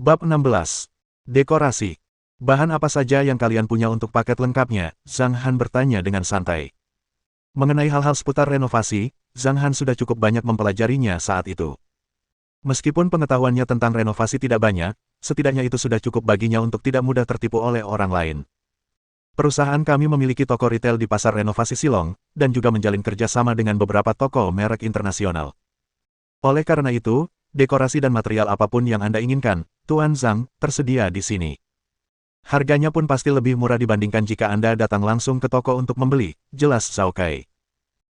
Bab 16. Dekorasi. Bahan apa saja yang kalian punya untuk paket lengkapnya? Zhang Han bertanya dengan santai. Mengenai hal-hal seputar renovasi, Zhang Han sudah cukup banyak mempelajarinya saat itu. Meskipun pengetahuannya tentang renovasi tidak banyak, setidaknya itu sudah cukup baginya untuk tidak mudah tertipu oleh orang lain. Perusahaan kami memiliki toko retail di pasar renovasi Silong, dan juga menjalin kerjasama dengan beberapa toko merek internasional. Oleh karena itu, dekorasi dan material apapun yang Anda inginkan, Tuan Zhang, tersedia di sini. Harganya pun pasti lebih murah dibandingkan jika Anda datang langsung ke toko untuk membeli, jelas Zhao Kai.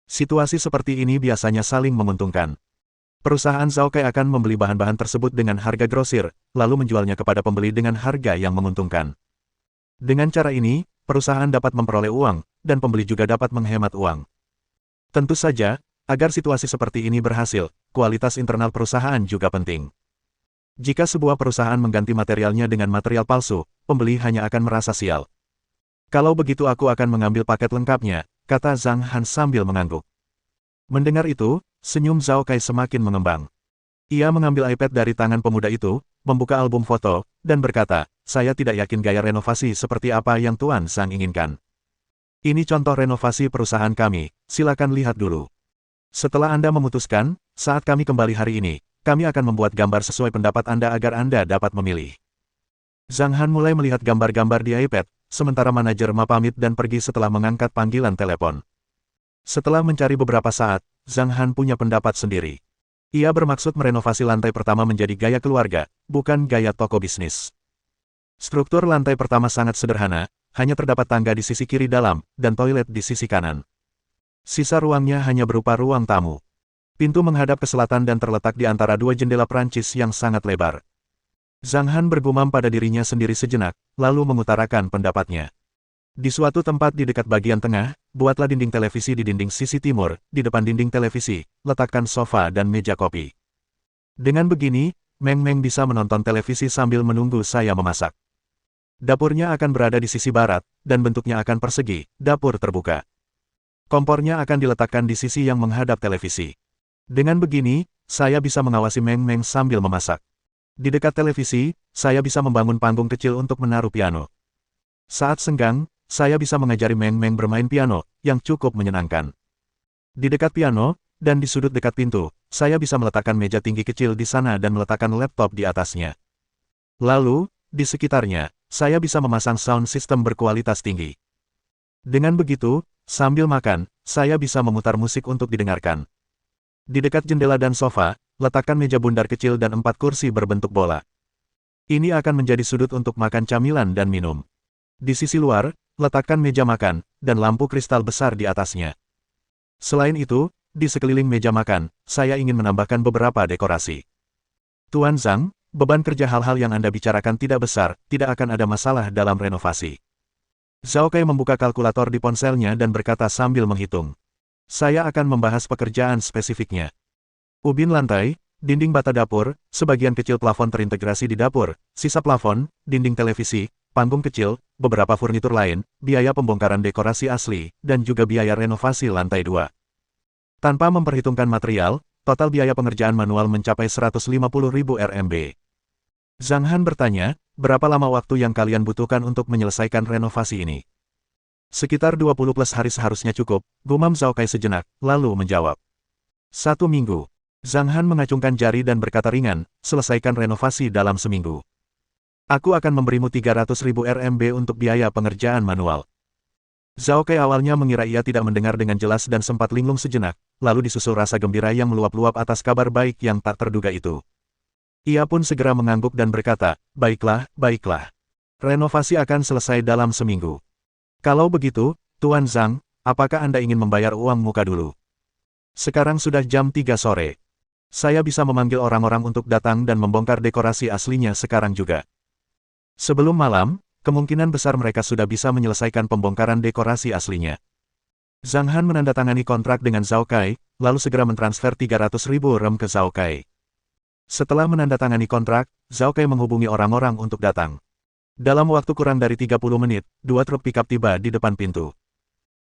Situasi seperti ini biasanya saling menguntungkan. Perusahaan Zhao Kai akan membeli bahan-bahan tersebut dengan harga grosir, lalu menjualnya kepada pembeli dengan harga yang menguntungkan. Dengan cara ini, perusahaan dapat memperoleh uang, dan pembeli juga dapat menghemat uang. Tentu saja, agar situasi seperti ini berhasil, kualitas internal perusahaan juga penting. Jika sebuah perusahaan mengganti materialnya dengan material palsu, pembeli hanya akan merasa sial. Kalau begitu aku akan mengambil paket lengkapnya, kata Zhang Han sambil mengangguk. Mendengar itu, senyum Zhao Kai semakin mengembang. Ia mengambil iPad dari tangan pemuda itu, membuka album foto, dan berkata, saya tidak yakin gaya renovasi seperti apa yang Tuan Zhang inginkan. Ini contoh renovasi perusahaan kami, silakan lihat dulu. Setelah Anda memutuskan, saat kami kembali hari ini, kami akan membuat gambar sesuai pendapat Anda agar Anda dapat memilih. Zhang Han mulai melihat gambar-gambar di iPad, sementara manajer Ma pamit dan pergi setelah mengangkat panggilan telepon. Setelah mencari beberapa saat, Zhang Han punya pendapat sendiri. Ia bermaksud merenovasi lantai pertama menjadi gaya keluarga, bukan gaya toko bisnis. Struktur lantai pertama sangat sederhana, hanya terdapat tangga di sisi kiri dalam, dan toilet di sisi kanan. Sisa ruangnya hanya berupa ruang tamu. Pintu menghadap ke selatan dan terletak di antara dua jendela Prancis yang sangat lebar. Zhang Han bergumam pada dirinya sendiri sejenak, lalu mengutarakan pendapatnya. Di suatu tempat di dekat bagian tengah, buatlah dinding televisi di dinding sisi timur, di depan dinding televisi, letakkan sofa dan meja kopi. Dengan begini, Meng Meng bisa menonton televisi sambil menunggu saya memasak. Dapurnya akan berada di sisi barat, dan bentuknya akan persegi, dapur terbuka. Kompornya akan diletakkan di sisi yang menghadap televisi. Dengan begini, saya bisa mengawasi Meng Meng sambil memasak. Di dekat televisi, saya bisa membangun panggung kecil untuk menaruh piano. Saat senggang, saya bisa mengajari Meng Meng bermain piano, yang cukup menyenangkan. Di dekat piano, dan di sudut dekat pintu, saya bisa meletakkan meja tinggi kecil di sana dan meletakkan laptop di atasnya. Lalu, di sekitarnya, saya bisa memasang sound system berkualitas tinggi. Dengan begitu, sambil makan, saya bisa memutar musik untuk didengarkan. Di dekat jendela dan sofa, letakkan meja bundar kecil dan 4 kursi berbentuk bola. Ini akan menjadi sudut untuk makan camilan dan minum. Di sisi luar, letakkan meja makan, dan lampu kristal besar di atasnya. Selain itu, di sekeliling meja makan, saya ingin menambahkan beberapa dekorasi. Tuan Zhang, beban kerja hal-hal yang Anda bicarakan tidak besar, tidak akan ada masalah dalam renovasi. Zhao Kai membuka kalkulator di ponselnya dan berkata sambil menghitung. Saya akan membahas pekerjaan spesifiknya. Ubin lantai, dinding bata dapur, sebagian kecil plafon terintegrasi di dapur, sisa plafon, dinding televisi, panggung kecil, beberapa furnitur lain, biaya pembongkaran dekorasi asli, dan juga biaya renovasi lantai 2. Tanpa memperhitungkan material, total biaya pengerjaan manual mencapai 150.000 RMB. Zhang Han bertanya, berapa lama waktu yang kalian butuhkan untuk menyelesaikan renovasi ini? Sekitar 20 plus hari seharusnya cukup, gumam Zhao Kai sejenak, lalu menjawab. 1 minggu. Zhang Han mengacungkan jari dan berkata ringan, selesaikan renovasi dalam seminggu. Aku akan memberimu 300.000 RMB untuk biaya pengerjaan manual. Zhao Kai awalnya mengira ia tidak mendengar dengan jelas dan sempat linglung sejenak, lalu disusul rasa gembira yang meluap-luap atas kabar baik yang tak terduga itu. Ia pun segera mengangguk dan berkata, baiklah, baiklah. Renovasi akan selesai dalam seminggu. Kalau begitu, Tuan Zhang, apakah Anda ingin membayar uang muka dulu? Sekarang sudah jam 3 sore. Saya bisa memanggil orang-orang untuk datang dan membongkar dekorasi aslinya sekarang juga. Sebelum malam, kemungkinan besar mereka sudah bisa menyelesaikan pembongkaran dekorasi aslinya. Zhang Han menandatangani kontrak dengan Zhao Kai, lalu segera mentransfer 300.000 rem ke Zhao Kai. Setelah menandatangani kontrak, Zhao Kai menghubungi orang-orang untuk datang. Dalam waktu kurang dari 30 menit, 2 truk pickup tiba di depan pintu.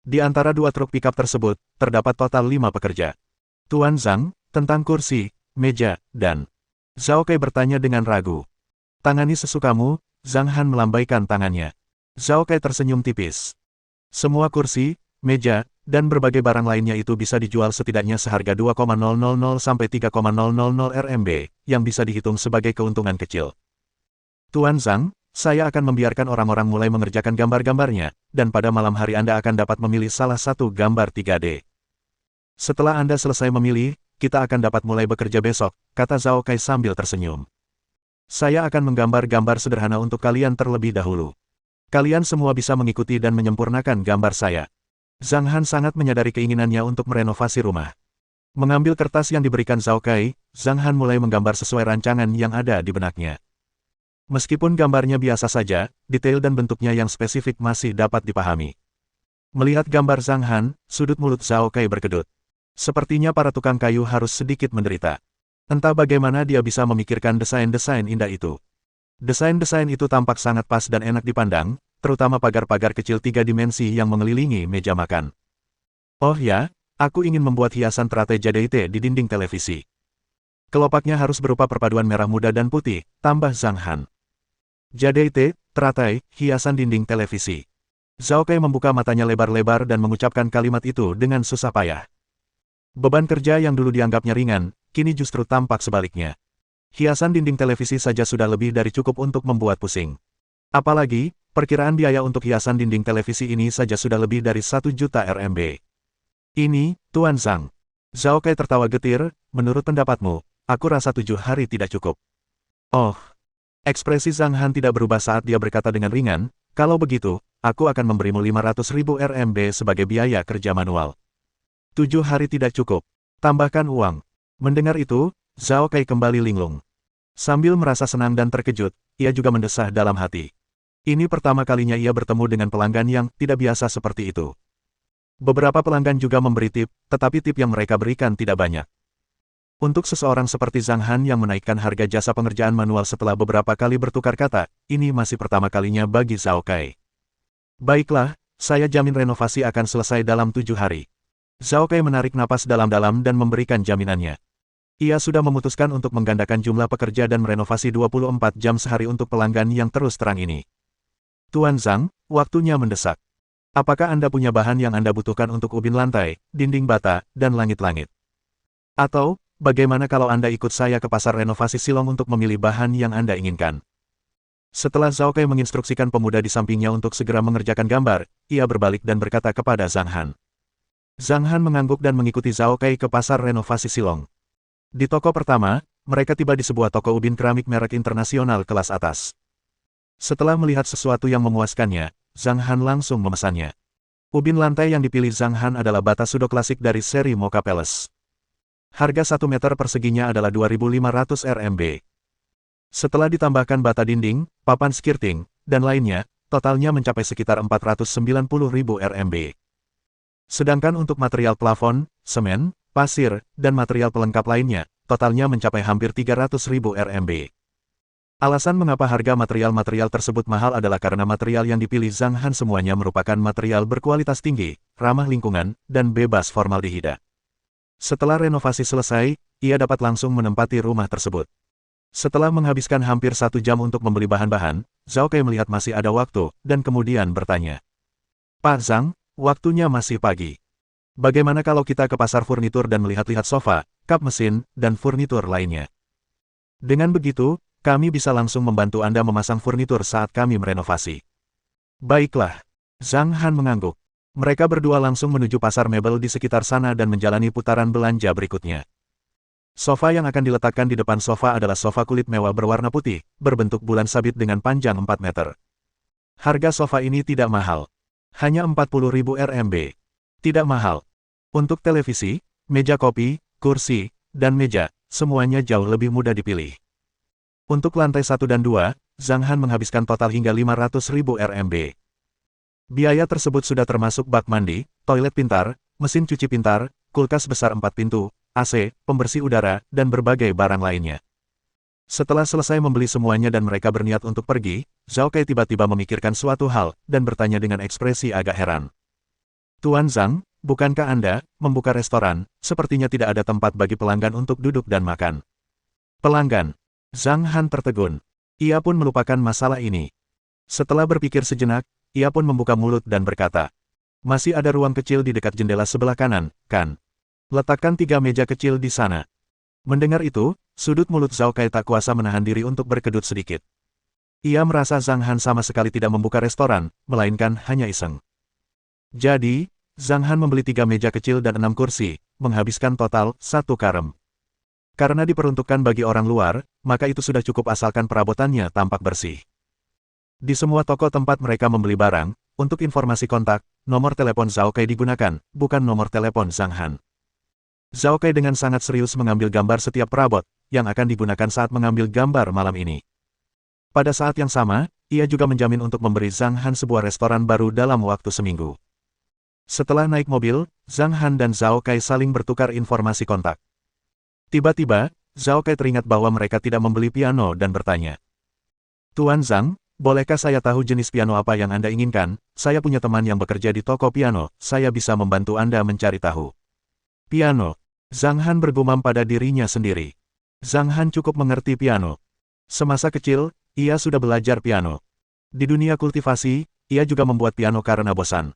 Di antara 2 truk pickup tersebut, terdapat total 5 pekerja. Tuan Zhang, tentang kursi, meja, dan... Zhao Kai bertanya dengan ragu. Tangani sesukamu, Zhang Han melambaikan tangannya. Zhao Kai tersenyum tipis. Semua kursi, meja, dan berbagai barang lainnya itu bisa dijual setidaknya seharga 2,000 sampai 3,000 RMB, yang bisa dihitung sebagai keuntungan kecil. Tuan Zhang, saya akan membiarkan orang-orang mulai mengerjakan gambar-gambarnya, dan pada malam hari Anda akan dapat memilih salah satu gambar 3D. Setelah Anda selesai memilih, kita akan dapat mulai bekerja besok, kata Zhao Kai sambil tersenyum. Saya akan menggambar gambar sederhana untuk kalian terlebih dahulu. Kalian semua bisa mengikuti dan menyempurnakan gambar saya. Zhang Han sangat menyadari keinginannya untuk merenovasi rumah. Mengambil kertas yang diberikan Zhao Kai, Zhang Han mulai menggambar sesuai rancangan yang ada di benaknya. Meskipun gambarnya biasa saja, detail dan bentuknya yang spesifik masih dapat dipahami. Melihat gambar Zhang Han, sudut mulut Zhao Kai berkedut. Sepertinya para tukang kayu harus sedikit menderita. Entah bagaimana dia bisa memikirkan desain-desain indah itu. Desain-desain itu tampak sangat pas dan enak dipandang, terutama pagar-pagar kecil 3 dimensi yang mengelilingi meja makan. Oh ya, aku ingin membuat hiasan teratai Jadaite di dinding televisi. Kelopaknya harus berupa perpaduan merah muda dan putih, tambah Zhang Han. Jadaite, teratai, hiasan dinding televisi. Zhao Kai membuka matanya lebar-lebar dan mengucapkan kalimat itu dengan susah payah. Beban kerja yang dulu dianggapnya ringan, kini justru tampak sebaliknya. Hiasan dinding televisi saja sudah lebih dari cukup untuk membuat pusing. Apalagi, perkiraan biaya untuk hiasan dinding televisi ini saja sudah lebih dari 1 juta RMB. Ini, Tuan Zhang. Zhao Kai tertawa getir, menurut pendapatmu, aku rasa 7 hari tidak cukup. Oh. Ekspresi Zhang Han tidak berubah saat dia berkata dengan ringan, kalau begitu, aku akan memberimu 500.000 RMB sebagai biaya kerja manual. 7 hari tidak cukup. Tambahkan uang. Mendengar itu, Zhao Kai kembali linglung. Sambil merasa senang dan terkejut, ia juga mendesah dalam hati. Ini pertama kalinya ia bertemu dengan pelanggan yang tidak biasa seperti itu. Beberapa pelanggan juga memberi tip, tetapi tip yang mereka berikan tidak banyak. Untuk seseorang seperti Zhang Han yang menaikkan harga jasa pengerjaan manual setelah beberapa kali bertukar kata, ini masih pertama kalinya bagi Zhao Kai. Baiklah, saya jamin renovasi akan selesai dalam 7 hari. Zhao Kai menarik napas dalam-dalam dan memberikan jaminannya. Ia sudah memutuskan untuk menggandakan jumlah pekerja dan merenovasi 24 jam sehari untuk pelanggan yang terus terang ini. Tuan Zhang, waktunya mendesak. Apakah Anda punya bahan yang Anda butuhkan untuk ubin lantai, dinding bata, dan langit-langit? Atau, bagaimana kalau Anda ikut saya ke pasar renovasi Silong untuk memilih bahan yang Anda inginkan? Setelah Zhao Kai menginstruksikan pemuda di sampingnya untuk segera mengerjakan gambar, ia berbalik dan berkata kepada Zhang Han. Zhang Han mengangguk dan mengikuti Zhao Kai ke pasar renovasi Silong. Di toko pertama, mereka tiba di sebuah toko ubin keramik merek internasional kelas atas. Setelah melihat sesuatu yang memuaskannya, Zhang Han langsung memesannya. Ubin lantai yang dipilih Zhang Han adalah bata sudo klasik dari seri Mocha Palace. Harga 1 meter perseginya adalah 2.500 RMB. Setelah ditambahkan bata dinding, papan skirting, dan lainnya, totalnya mencapai sekitar 490.000 RMB. Sedangkan untuk material plafon, semen, pasir, dan material pelengkap lainnya, totalnya mencapai hampir 300.000 RMB. Alasan mengapa harga material-material tersebut mahal adalah karena material yang dipilih Zhang Han semuanya merupakan material berkualitas tinggi, ramah lingkungan, dan bebas formaldehida. Setelah renovasi selesai, ia dapat langsung menempati rumah tersebut. Setelah menghabiskan hampir 1 jam untuk membeli bahan-bahan, Zhao Kai melihat masih ada waktu, dan kemudian bertanya. Pak Zhang, waktunya masih pagi. Bagaimana kalau kita ke pasar furnitur dan melihat-lihat sofa, kap mesin, dan furnitur lainnya? Dengan begitu, kami bisa langsung membantu Anda memasang furnitur saat kami merenovasi. Baiklah. Zhang Han mengangguk. Mereka berdua langsung menuju pasar mebel di sekitar sana dan menjalani putaran belanja berikutnya. Sofa yang akan diletakkan di depan sofa adalah sofa kulit mewah berwarna putih, berbentuk bulan sabit dengan panjang 4 meter. Harga sofa ini tidak mahal. Hanya 40.000 RMB. Tidak mahal. Untuk televisi, meja kopi, kursi, dan meja, semuanya jauh lebih mudah dipilih. Untuk lantai 1 dan 2, Zhang Han menghabiskan total hingga 500.000 RMB. Biaya tersebut sudah termasuk bak mandi, toilet pintar, mesin cuci pintar, kulkas besar 4 pintu, AC, pembersih udara, dan berbagai barang lainnya. Setelah selesai membeli semuanya dan mereka berniat untuk pergi, Zhao Kai tiba-tiba memikirkan suatu hal, dan bertanya dengan ekspresi agak heran. Tuan Zhang, bukankah Anda membuka restoran? Sepertinya tidak ada tempat bagi pelanggan untuk duduk dan makan. Pelanggan? Zhang Han tertegun. Ia pun melupakan masalah ini. Setelah berpikir sejenak, ia pun membuka mulut dan berkata, "Masih ada ruang kecil di dekat jendela sebelah kanan, kan? Letakkan 3 meja kecil di sana." Mendengar itu, sudut mulut Zhao Kai tak kuasa menahan diri untuk berkedut sedikit. Ia merasa Zhang Han sama sekali tidak membuka restoran, melainkan hanya iseng. Jadi, Zhang Han membeli 3 meja kecil dan 6 kursi, menghabiskan total 1 karem. Karena diperuntukkan bagi orang luar, maka itu sudah cukup asalkan perabotannya tampak bersih. Di semua toko tempat mereka membeli barang, untuk informasi kontak, nomor telepon Zhao Kai digunakan, bukan nomor telepon Zhang Han. Zhao Kai dengan sangat serius mengambil gambar setiap perabot, yang akan digunakan saat mengambil gambar malam ini. Pada saat yang sama, ia juga menjamin untuk memberi Zhang Han sebuah restoran baru dalam waktu seminggu. Setelah naik mobil, Zhang Han dan Zhao Kai saling bertukar informasi kontak. Tiba-tiba, Zhao Kai teringat bahwa mereka tidak membeli piano dan bertanya, "Tuan Zhang, bolehkah saya tahu jenis piano apa yang Anda inginkan? Saya punya teman yang bekerja di toko piano, saya bisa membantu Anda mencari tahu." Piano. Zhang Han bergumam pada dirinya sendiri. Zhang Han cukup mengerti piano. Semasa kecil, ia sudah belajar piano. Di dunia kultivasi, ia juga membuat piano karena bosan.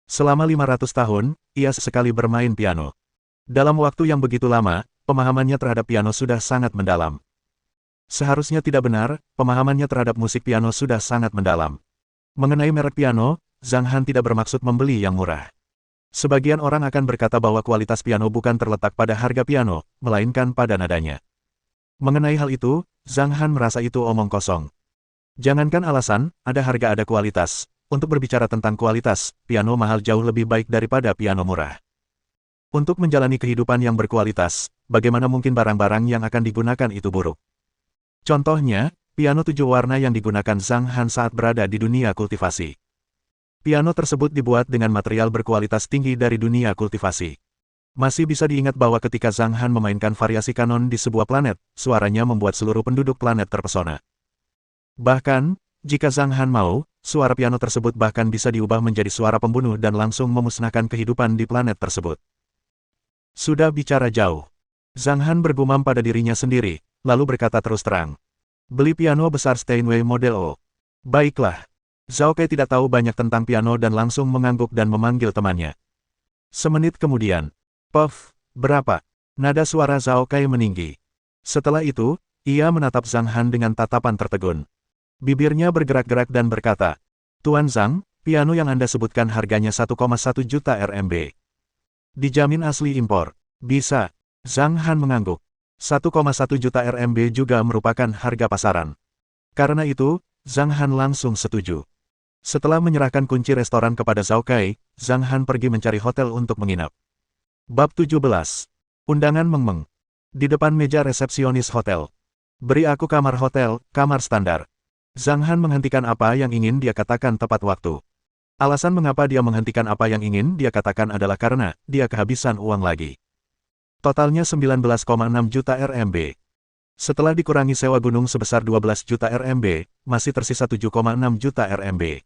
Selama 500 tahun, ia sesekali bermain piano. Dalam waktu yang begitu lama, pemahamannya terhadap piano sudah sangat mendalam. Seharusnya tidak benar, pemahamannya terhadap musik piano sudah sangat mendalam. Mengenai merek piano, Zhang Han tidak bermaksud membeli yang murah. Sebagian orang akan berkata bahwa kualitas piano bukan terletak pada harga piano, melainkan pada nadanya. Mengenai hal itu, Zhang Han merasa itu omong kosong. Jangankan alasan, ada harga ada kualitas. Untuk berbicara tentang kualitas, piano mahal jauh lebih baik daripada piano murah. Untuk menjalani kehidupan yang berkualitas, bagaimana mungkin barang-barang yang akan digunakan itu buruk? Contohnya, piano 7 warna yang digunakan Zhang Han saat berada di dunia kultivasi. Piano tersebut dibuat dengan material berkualitas tinggi dari dunia kultivasi. Masih bisa diingat bahwa ketika Zhang Han memainkan variasi kanon di sebuah planet, suaranya membuat seluruh penduduk planet terpesona. Bahkan, jika Zhang Han mau, suara piano tersebut bahkan bisa diubah menjadi suara pembunuh dan langsung memusnahkan kehidupan di planet tersebut. Sudah bicara jauh. Zhang Han bergumam pada dirinya sendiri, lalu berkata terus terang. "Beli piano besar Steinway model O." "Baiklah." Zhao Kai tidak tahu banyak tentang piano dan langsung mengangguk dan memanggil temannya. Semenit kemudian, "Puff, berapa?" Nada suara Zhao Kai meninggi. Setelah itu, ia menatap Zhang Han dengan tatapan tertegun. Bibirnya bergerak-gerak dan berkata, "Tuan Zhang, piano yang Anda sebutkan harganya 1,1 juta RMB. Dijamin asli impor." "Bisa." Zhang Han mengangguk. 1,1 juta RMB juga merupakan harga pasaran. Karena itu, Zhang Han langsung setuju. Setelah menyerahkan kunci restoran kepada Zhao Kai, Zhang Han pergi mencari hotel untuk menginap. Bab 17. Undangan Mengmeng. Di depan meja resepsionis hotel. "Beri aku kamar hotel, kamar standar." Zhang Han menghentikan apa yang ingin dia katakan tepat waktu. Alasan mengapa dia menghentikan apa yang ingin dia katakan adalah karena dia kehabisan uang lagi. Totalnya 19,6 juta RMB. Setelah dikurangi sewa gunung sebesar 12 juta RMB, masih tersisa 7,6 juta RMB.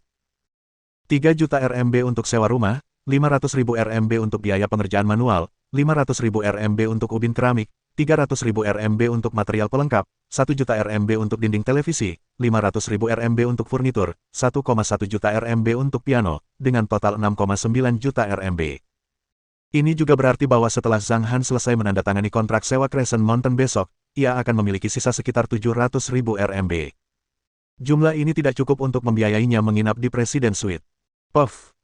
3 juta RMB untuk sewa rumah, 500.000 RMB untuk biaya pengerjaan manual, 500.000 RMB untuk ubin keramik, 300.000 RMB untuk material pelengkap, 1 juta RMB untuk dinding televisi, 500.000 RMB untuk furnitur, 1,1 juta RMB untuk piano, dengan total 6,9 juta RMB. Ini juga berarti bahwa setelah Zhang Han selesai menandatangani kontrak sewa Crescent Mountain besok, ia akan memiliki sisa sekitar 700.000 RMB. Jumlah ini tidak cukup untuk membiayainya menginap di Presiden Suite. Puff.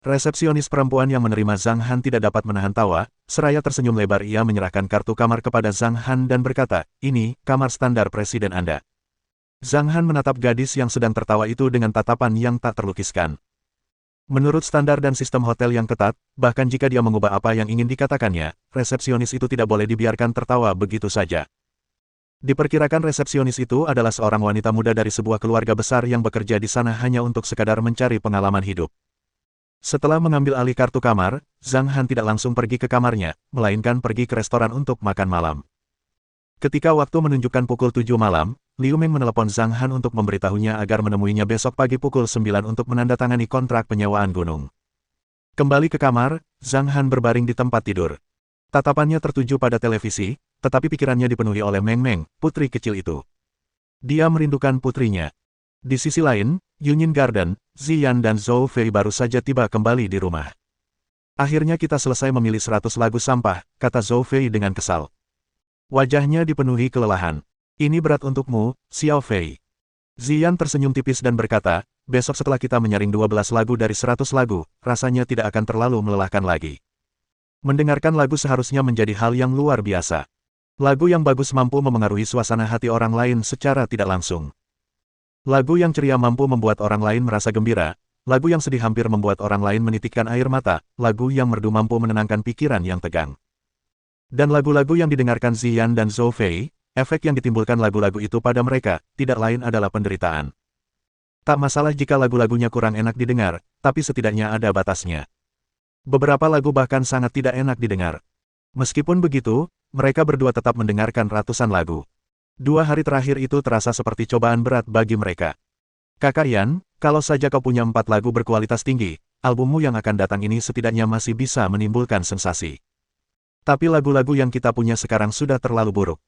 Resepsionis perempuan yang menerima Zhang Han tidak dapat menahan tawa, seraya tersenyum lebar ia menyerahkan kartu kamar kepada Zhang Han dan berkata, "Ini, kamar standar Presiden Anda." Zhang Han menatap gadis yang sedang tertawa itu dengan tatapan yang tak terlukiskan. Menurut standar dan sistem hotel yang ketat, bahkan jika dia mengubah apa yang ingin dikatakannya, resepsionis itu tidak boleh dibiarkan tertawa begitu saja. Diperkirakan resepsionis itu adalah seorang wanita muda dari sebuah keluarga besar yang bekerja di sana hanya untuk sekadar mencari pengalaman hidup. Setelah mengambil alih kartu kamar, Zhang Han tidak langsung pergi ke kamarnya, melainkan pergi ke restoran untuk makan malam. Ketika waktu menunjukkan pukul 7 malam, Liu Meng menelepon Zhang Han untuk memberitahunya agar menemuinya besok pagi pukul 9 untuk menandatangani kontrak penyewaan gunung. Kembali ke kamar, Zhang Han berbaring di tempat tidur. Tatapannya tertuju pada televisi, tetapi pikirannya dipenuhi oleh Meng Meng, putri kecil itu. Dia merindukan putrinya. Di sisi lain, Yunyin Garden, Ziyan dan Zhou Fei baru saja tiba kembali di rumah. Akhirnya kita selesai memilih 100 lagu sampah, kata Zhou Fei dengan kesal. Wajahnya dipenuhi kelelahan. Ini berat untukmu, Xiao Fei. Ziyan tersenyum tipis dan berkata, besok setelah kita menyaring 12 lagu dari 100 lagu, rasanya tidak akan terlalu melelahkan lagi. Mendengarkan lagu seharusnya menjadi hal yang luar biasa. Lagu yang bagus mampu memengaruhi suasana hati orang lain secara tidak langsung. Lagu yang ceria mampu membuat orang lain merasa gembira, lagu yang sedih hampir membuat orang lain menitikkan air mata, lagu yang merdu mampu menenangkan pikiran yang tegang. Dan lagu-lagu yang didengarkan Ziyan dan Zhou Fei, efek yang ditimbulkan lagu-lagu itu pada mereka, tidak lain adalah penderitaan. Tak masalah jika lagu-lagunya kurang enak didengar, tapi setidaknya ada batasnya. Beberapa lagu bahkan sangat tidak enak didengar. Meskipun begitu, mereka berdua tetap mendengarkan ratusan lagu. 2 hari terakhir itu terasa seperti cobaan berat bagi mereka. Kakak Yan, kalau saja kau punya 4 lagu berkualitas tinggi, albummu yang akan datang ini setidaknya masih bisa menimbulkan sensasi. Tapi lagu-lagu yang kita punya sekarang sudah terlalu buruk.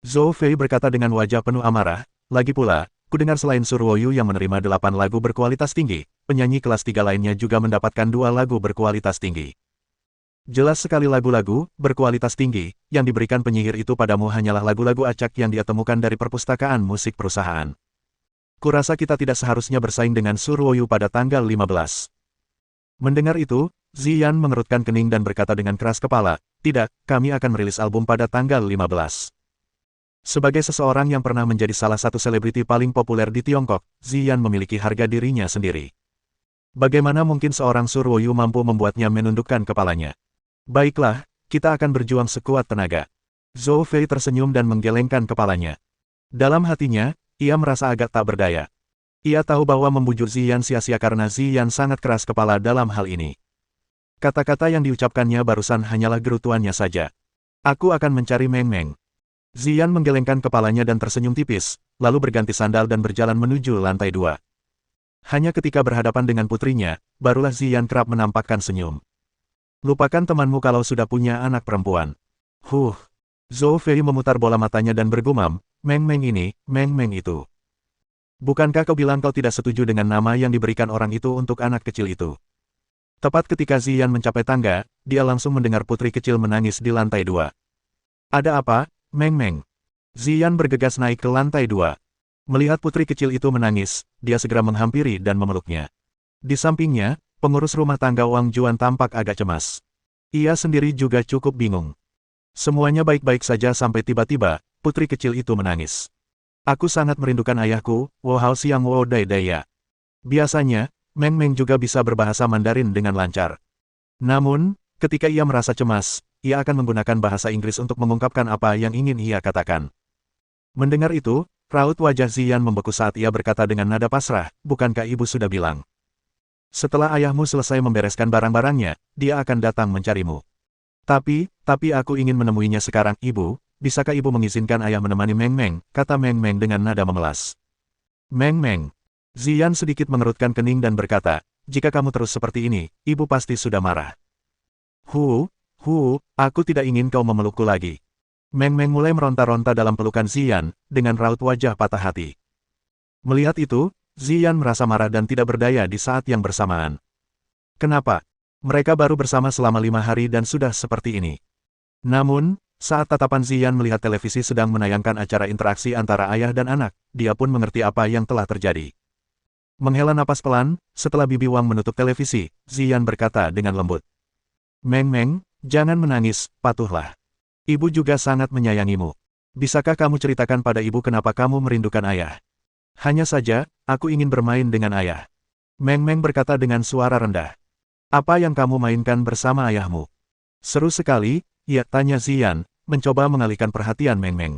Zhou Fei berkata dengan wajah penuh amarah, lagi pula, kudengar selain Suruoyu yang menerima 8 lagu berkualitas tinggi, penyanyi kelas 3 lainnya juga mendapatkan 2 lagu berkualitas tinggi. Jelas sekali lagu-lagu berkualitas tinggi yang diberikan penyihir itu padamu hanyalah lagu-lagu acak yang dia temukan dari perpustakaan musik perusahaan. Kurasa kita tidak seharusnya bersaing dengan Suruoyu pada tanggal 15. Mendengar itu, Ziyan mengerutkan kening dan berkata dengan keras kepala, tidak, kami akan merilis album pada tanggal 15. Sebagai seseorang yang pernah menjadi salah satu selebriti paling populer di Tiongkok, Ziyan memiliki harga dirinya sendiri. Bagaimana mungkin seorang Suruoyu mampu membuatnya menundukkan kepalanya? Baiklah, kita akan berjuang sekuat tenaga. Zhou Fei tersenyum dan menggelengkan kepalanya. Dalam hatinya, ia merasa agak tak berdaya. Ia tahu bahwa membujuk Ziyan sia-sia karena Ziyan sangat keras kepala dalam hal ini. Kata-kata yang diucapkannya barusan hanyalah gerutuannya saja. Aku akan mencari Meng Meng. Ziyan menggelengkan kepalanya dan tersenyum tipis, lalu berganti sandal dan berjalan menuju lantai 2. Hanya ketika berhadapan dengan putrinya, barulah Ziyan kerap menampakkan senyum. Lupakan temanmu kalau sudah punya anak perempuan. Zhou Fei memutar bola matanya dan bergumam, Meng Meng ini, Meng Meng itu. Bukankah kau bilang kau tidak setuju dengan nama yang diberikan orang itu untuk anak kecil itu? Tepat ketika Ziyan mencapai tangga, dia langsung mendengar putri kecil menangis di lantai 2. Ada apa, Meng Meng? Ziyan bergegas naik ke lantai 2. Melihat putri kecil itu menangis, dia segera menghampiri dan memeluknya. Di sampingnya, pengurus rumah tangga Wang Juan tampak agak cemas. Ia sendiri juga cukup bingung. Semuanya baik-baik saja sampai tiba-tiba, putri kecil itu menangis. Aku sangat merindukan ayahku, Wo Hao Xiang Wo Dai Daya. Biasanya, Meng Meng juga bisa berbahasa Mandarin dengan lancar. Namun, ketika ia merasa cemas, ia akan menggunakan bahasa Inggris untuk mengungkapkan apa yang ingin ia katakan. Mendengar itu, raut wajah Ziyan membeku saat ia berkata dengan nada pasrah, bukankah ibu sudah bilang? Setelah ayahmu selesai membereskan barang-barangnya, dia akan datang mencarimu. Tapi aku ingin menemuinya sekarang, ibu. Bisakah ibu mengizinkan ayah menemani Meng Meng, kata Meng Meng dengan nada memelas. Meng Meng. Ziyan sedikit mengerutkan kening dan berkata, jika kamu terus seperti ini, ibu pasti sudah marah. Aku tidak ingin kau memelukku lagi. Meng Meng mulai meronta-ronta dalam pelukan Ziyan, dengan raut wajah patah hati. Melihat itu, Ziyan merasa marah dan tidak berdaya di saat yang bersamaan. Kenapa? Mereka baru bersama selama 5 hari dan sudah seperti ini. Namun, saat tatapan Ziyan melihat televisi sedang menayangkan acara interaksi antara ayah dan anak, dia pun mengerti apa yang telah terjadi. Menghela napas pelan, setelah bibi Wang menutup televisi, Ziyan berkata dengan lembut. Meng Meng, jangan menangis, patuhlah. Ibu juga sangat menyayangimu. Bisakah kamu ceritakan pada ibu kenapa kamu merindukan ayah? Hanya saja, aku ingin bermain dengan ayah. Meng Meng berkata dengan suara rendah. Apa yang kamu mainkan bersama ayahmu? Seru sekali, ya, tanya Ziyan, mencoba mengalihkan perhatian Meng Meng.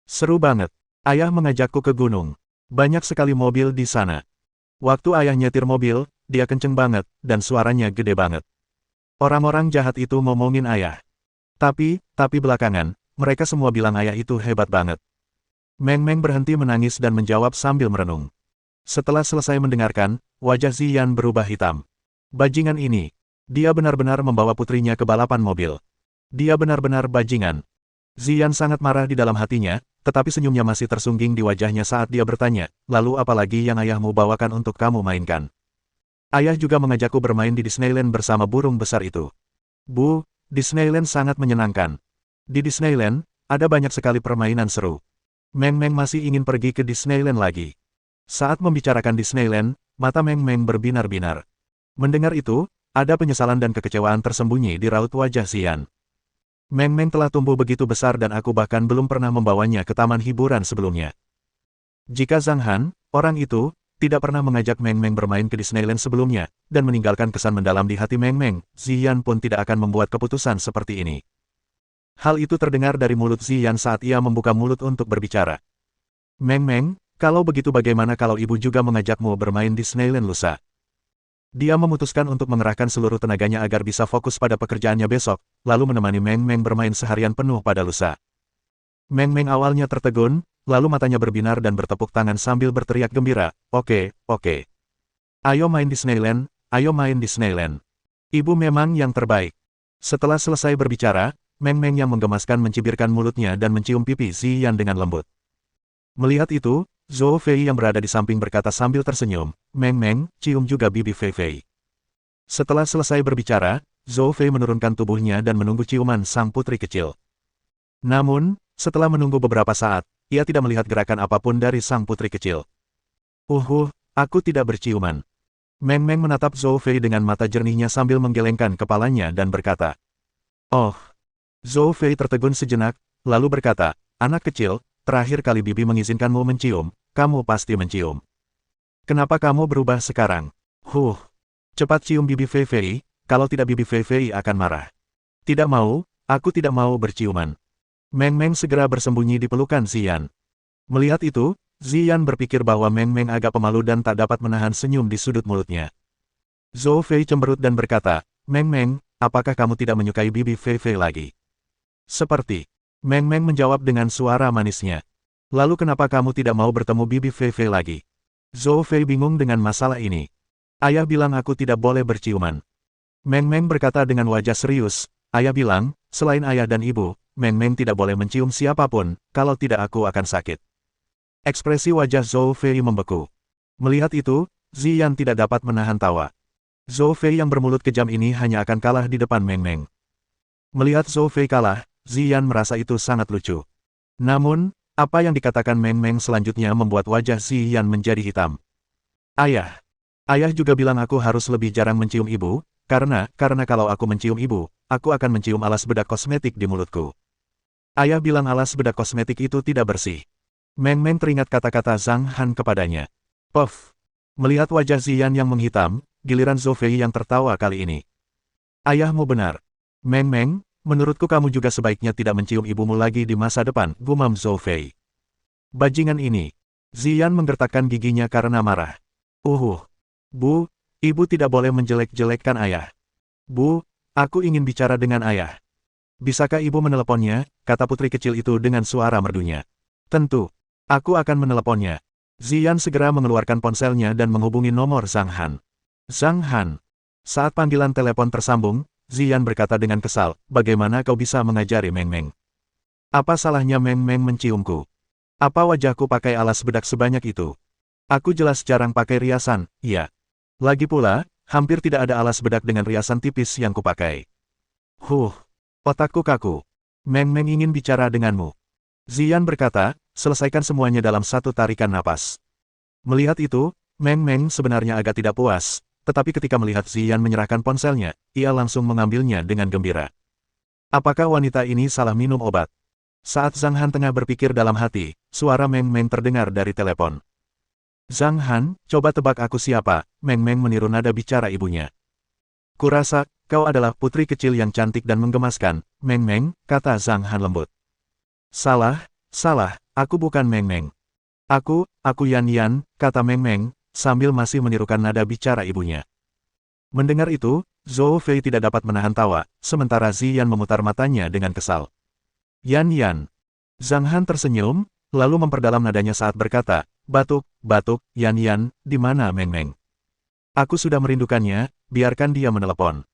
Seru banget. Ayah mengajakku ke gunung. Banyak sekali mobil di sana. Waktu ayah nyetir mobil, dia kenceng banget, dan suaranya gede banget. Orang-orang jahat itu ngomongin ayah. Tapi belakangan, mereka semua bilang ayah itu hebat banget. Meng Meng berhenti menangis dan menjawab sambil merenung. Setelah selesai mendengarkan, wajah Ziyan berubah hitam. Bajingan ini. Dia benar-benar membawa putrinya ke balapan mobil. Dia benar-benar bajingan. Ziyan sangat marah di dalam hatinya, tetapi senyumnya masih tersungging di wajahnya saat dia bertanya, lalu apa lagi yang ayahmu bawakan untuk kamu mainkan? Ayah juga mengajakku bermain di Disneyland bersama burung besar itu. Bu, Disneyland sangat menyenangkan. Di Disneyland, ada banyak sekali permainan seru. Meng Meng masih ingin pergi ke Disneyland lagi. Saat membicarakan Disneyland, mata Meng Meng berbinar-binar. Mendengar itu, ada penyesalan dan kekecewaan tersembunyi di raut wajah Xian. Meng Meng telah tumbuh begitu besar dan aku bahkan belum pernah membawanya ke taman hiburan sebelumnya. Jika Zhang Han, orang itu, tidak pernah mengajak Meng Meng bermain ke Disneyland sebelumnya, dan meninggalkan kesan mendalam di hati Meng Meng, Xian pun tidak akan membuat keputusan seperti ini. Hal itu terdengar dari mulut Xian saat ia membuka mulut untuk berbicara. Meng Meng, kalau begitu bagaimana kalau ibu juga mengajakmu bermain di Disneyland lusa? Dia memutuskan untuk mengerahkan seluruh tenaganya agar bisa fokus pada pekerjaannya besok, lalu menemani Meng Meng bermain seharian penuh pada lusa. Meng Meng awalnya tertegun, lalu matanya berbinar dan bertepuk tangan sambil berteriak gembira, oke, oke. Ayo main Disneyland, ayo main Disneyland. Ibu memang yang terbaik. Setelah selesai berbicara, Meng Meng yang menggemaskan mencibirkan mulutnya dan mencium pipi Xian dengan lembut. Melihat itu, Zhou Fei yang berada di samping berkata sambil tersenyum, Meng Meng, cium juga bibi Fei Fei. Setelah selesai berbicara, Zhou Fei menurunkan tubuhnya dan menunggu ciuman sang putri kecil. Namun, setelah menunggu beberapa saat, ia tidak melihat gerakan apapun dari sang putri kecil. Aku tidak berciuman. Meng Meng menatap Zhou Fei dengan mata jernihnya sambil menggelengkan kepalanya dan berkata. Oh. Zhou Fei tertegun sejenak, lalu berkata, anak kecil, terakhir kali bibi mengizinkanmu mencium, kamu pasti mencium. Kenapa kamu berubah sekarang? Cepat cium bibi Fei Fei, kalau tidak bibi Fei Fei akan marah. Tidak mau, aku tidak mau berciuman. Meng Meng segera bersembunyi di pelukan Xian. Melihat itu, Xian berpikir bahwa Meng Meng agak pemalu dan tak dapat menahan senyum di sudut mulutnya. Zhou Fei cemberut dan berkata, Meng Meng, apakah kamu tidak menyukai bibi Fei Fei lagi? Seperti. Meng Meng menjawab dengan suara manisnya. Lalu kenapa kamu tidak mau bertemu bibi Fei Fei lagi? Zhou Fei bingung dengan masalah ini. Ayah bilang aku tidak boleh berciuman. Meng Meng berkata dengan wajah serius, ayah bilang, selain ayah dan ibu, Meng Meng tidak boleh mencium siapapun, kalau tidak aku akan sakit. Ekspresi wajah Zhou Fei membeku. Melihat itu, Xian tidak dapat menahan tawa. Zhou Fei yang bermulut kejam ini hanya akan kalah di depan Meng Meng. Melihat Zhou Fei kalah, Xian merasa itu sangat lucu. Namun, apa yang dikatakan Meng Meng selanjutnya membuat wajah Xian menjadi hitam. Ayah. Ayah juga bilang aku harus lebih jarang mencium ibu, karena kalau aku mencium ibu, aku akan mencium alas bedak kosmetik di mulutku. Ayah bilang alas bedak kosmetik itu tidak bersih. Meng Meng teringat kata-kata Zhang Han kepadanya. Puff. Melihat wajah Xian yang menghitam, giliran Zhou Fei yang tertawa kali ini. Ayahmu benar. Meng Meng, menurutku kamu juga sebaiknya tidak mencium ibumu lagi di masa depan, gumam Zhou Fei. Bajingan ini. Xian menggertakkan giginya karena marah. Bu, ibu tidak boleh menjelek-jelekkan ayah. Bu, aku ingin bicara dengan ayah. Bisakah ibu meneleponnya, kata putri kecil itu dengan suara merdunya. Tentu, aku akan meneleponnya. Xian segera mengeluarkan ponselnya dan menghubungi nomor Zhang Han. Zhang Han. Saat panggilan telepon tersambung, Xian berkata dengan kesal, bagaimana kau bisa mengajari Meng Meng? Apa salahnya Meng Meng menciumku? Apa wajahku pakai alas bedak sebanyak itu? Aku jelas jarang pakai riasan, iya. Lagi pula, hampir tidak ada alas bedak dengan riasan tipis yang kupakai. Otakku kaku. Meng Meng ingin bicara denganmu. Xian berkata, selesaikan semuanya dalam satu tarikan napas. Melihat itu, Meng Meng sebenarnya agak tidak puas, tetapi ketika melihat Xian menyerahkan ponselnya, ia langsung mengambilnya dengan gembira. Apakah wanita ini salah minum obat? Saat Zhang Han tengah berpikir dalam hati, suara Meng Meng terdengar dari telepon. Zhang Han, coba tebak aku siapa, Meng Meng meniru nada bicara ibunya. Kurasa, kau adalah putri kecil yang cantik dan menggemaskan, Meng Meng, kata Zhang Han lembut. Salah, aku bukan Meng Meng. Aku Yan Yan, kata Meng Meng, sambil masih menirukan nada bicara ibunya. Mendengar itu, Zhou Fei tidak dapat menahan tawa, sementara Xian memutar matanya dengan kesal. Yan Yan. Zhang Han tersenyum, lalu memperdalam nadanya saat berkata, batuk, Yan Yan, di mana Meng Meng? Aku sudah merindukannya, biarkan dia menelepon.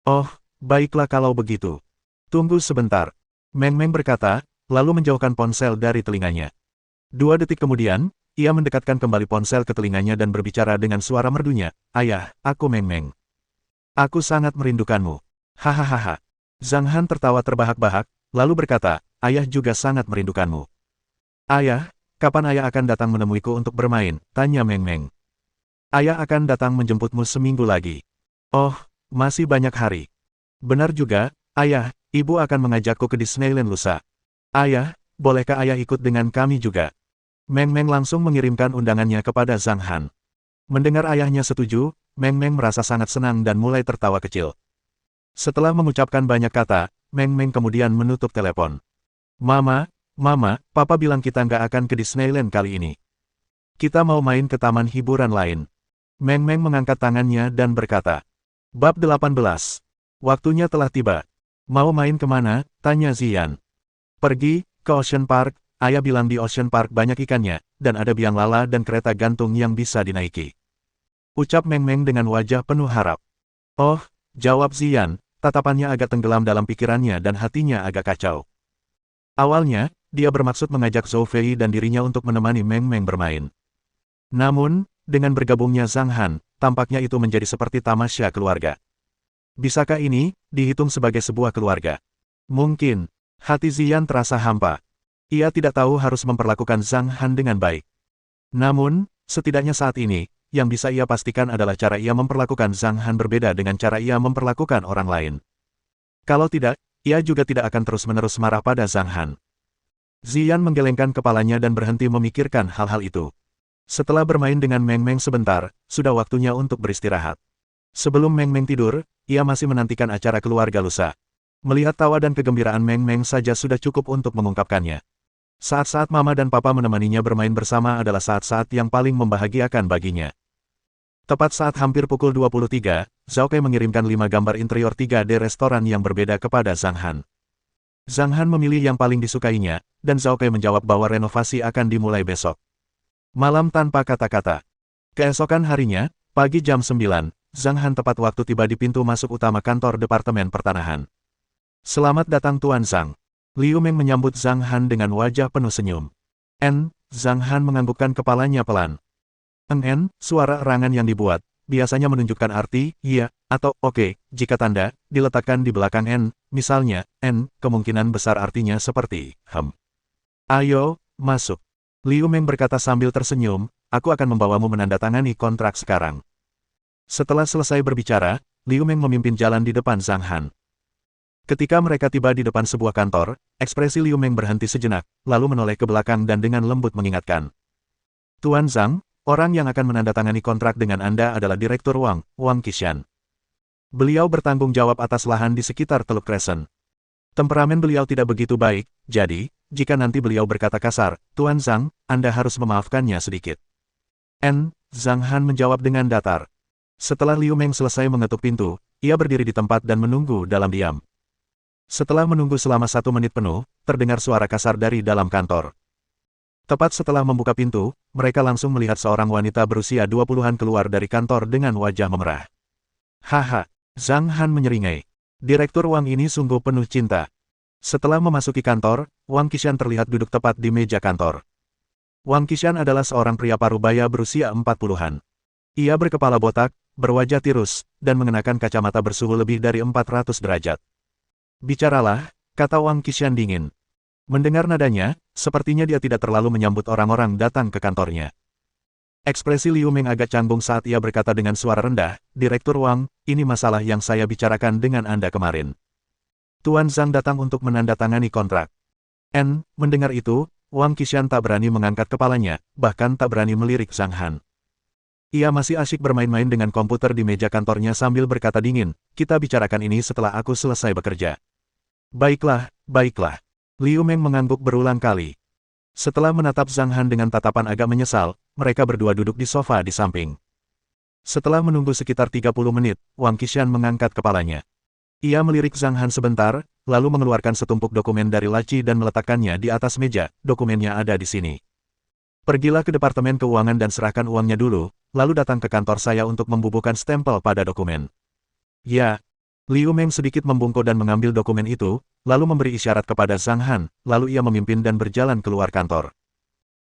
Oh, baiklah kalau begitu. Tunggu sebentar. Meng Meng berkata, lalu menjauhkan ponsel dari telinganya. 2 detik kemudian, ia mendekatkan kembali ponsel ke telinganya dan berbicara dengan suara merdunya, "Ayah, aku Meng Meng. Aku sangat merindukanmu." Hahaha. Zhang Han tertawa terbahak-bahak, lalu berkata, "Ayah juga sangat merindukanmu." "Ayah, kapan ayah akan datang menemuiku untuk bermain?" tanya Meng Meng. "Ayah akan datang menjemputmu seminggu lagi." "Oh, masih banyak hari." "Benar juga, ayah, ibu akan mengajakku ke Disneyland lusa." "Ayah, bolehkah ayah ikut dengan kami juga?" Meng Meng langsung mengirimkan undangannya kepada Zhang Han. Mendengar ayahnya setuju, Meng Meng merasa sangat senang dan mulai tertawa kecil. Setelah mengucapkan banyak kata, Meng Meng kemudian menutup telepon. Mama, Papa bilang kita nggak akan ke Disneyland kali ini. Kita mau main ke taman hiburan lain." Meng Meng mengangkat tangannya dan berkata. Bab 18. Waktunya telah tiba. "Mau main kemana?" tanya Ziyan. "Pergi ke Ocean Park. Ayah bilang di Ocean Park banyak ikannya, dan ada biang lala dan kereta gantung yang bisa dinaiki." Ucap Meng Meng dengan wajah penuh harap. "Oh," jawab Ziyan, tatapannya agak tenggelam dalam pikirannya dan hatinya agak kacau. Awalnya, dia bermaksud mengajak Zhou Fei dan dirinya untuk menemani Meng Meng bermain. Namun, dengan bergabungnya Zhang Han, tampaknya itu menjadi seperti tamasya keluarga. Bisakah ini dihitung sebagai sebuah keluarga? Mungkin. Hati Ziyan terasa hampa. Ia tidak tahu harus memperlakukan Zhang Han dengan baik. Namun, setidaknya saat ini, yang bisa ia pastikan adalah cara ia memperlakukan Zhang Han berbeda dengan cara ia memperlakukan orang lain. Kalau tidak, ia juga tidak akan terus-menerus marah pada Zhang Han. Ziyan menggelengkan kepalanya dan berhenti memikirkan hal-hal itu. Setelah bermain dengan Meng Meng sebentar, sudah waktunya untuk beristirahat. Sebelum Meng Meng tidur, ia masih menantikan acara keluarga lusa. Melihat tawa dan kegembiraan Meng Meng saja sudah cukup untuk mengungkapkannya. Saat-saat Mama dan Papa menemaninya bermain bersama adalah saat-saat yang paling membahagiakan baginya. Tepat saat hampir pukul 23, Zhao Kai mengirimkan 5 gambar interior 3D restoran yang berbeda kepada Zhang Han. Zhang Han memilih yang paling disukainya, dan Zhao Kai menjawab bahwa renovasi akan dimulai besok. Malam tanpa kata-kata. Keesokan harinya, pagi jam 9, Zhang Han tepat waktu tiba di pintu masuk utama kantor Departemen Pertanahan. "Selamat datang Tuan Zhang." Liu Meng menyambut Zhang Han dengan wajah penuh senyum. Zhang Han menganggukkan kepalanya pelan. Suara erangan yang dibuat, biasanya menunjukkan arti, iya, atau oke, jika tanda, diletakkan di belakang misalnya, kemungkinan besar artinya seperti, "Ayo, masuk." Liu Meng berkata sambil tersenyum, "Aku akan membawamu menandatangani kontrak sekarang." Setelah selesai berbicara, Liu Meng memimpin jalan di depan Zhang Han. Ketika mereka tiba di depan sebuah kantor, ekspresi Liu Meng berhenti sejenak, lalu menoleh ke belakang dan dengan lembut mengingatkan. "Tuan Zhang, orang yang akan menandatangani kontrak dengan Anda adalah Direktur Wang Qishan. Beliau bertanggung jawab atas lahan di sekitar Teluk Crescent. Temperamen beliau tidak begitu baik, jadi, jika nanti beliau berkata kasar, Tuan Zhang, Anda harus memaafkannya sedikit." Zhang Han menjawab dengan datar. Setelah Liu Meng selesai mengetuk pintu, ia berdiri di tempat dan menunggu dalam diam. Setelah menunggu selama 1 menit penuh, terdengar suara kasar dari dalam kantor. Tepat setelah membuka pintu, mereka langsung melihat seorang wanita berusia 20-an keluar dari kantor dengan wajah memerah. "Haha," Zhang Han menyeringai. Direktur Wang ini sungguh penuh cinta. Setelah memasuki kantor, Wang Qishan terlihat duduk tepat di meja kantor. Wang Qishan adalah seorang pria parubaya berusia 40-an. Ia berkepala botak, berwajah tirus, dan mengenakan kacamata bersuhu lebih dari 400 derajat. "Bicaralah," kata Wang Qishan dingin. Mendengar nadanya, sepertinya dia tidak terlalu menyambut orang-orang datang ke kantornya. Ekspresi Liu Meng agak canggung saat ia berkata dengan suara rendah, "Direktur Wang, ini masalah yang saya bicarakan dengan Anda kemarin. Tuan Zhang datang untuk menandatangani kontrak." Mendengar itu, Wang Qishan tak berani mengangkat kepalanya, bahkan tak berani melirik Zhang Han. Ia masih asyik bermain-main dengan komputer di meja kantornya sambil berkata dingin, "Kita bicarakan ini setelah aku selesai bekerja." Baiklah. Liu Meng mengangguk berulang kali. Setelah menatap Zhang Han dengan tatapan agak menyesal, mereka berdua duduk di sofa di samping. Setelah menunggu sekitar 30 menit, Wang Qishan mengangkat kepalanya. Ia melirik Zhang Han sebentar, lalu mengeluarkan setumpuk dokumen dari laci dan meletakkannya di atas meja. "Dokumennya ada di sini. Pergilah ke Departemen Keuangan dan serahkan uangnya dulu, lalu datang ke kantor saya untuk membubuhkan stempel pada dokumen." "Ya." Liu Meng sedikit membungkuk dan mengambil dokumen itu, lalu memberi isyarat kepada Zhang Han, lalu ia memimpin dan berjalan keluar kantor.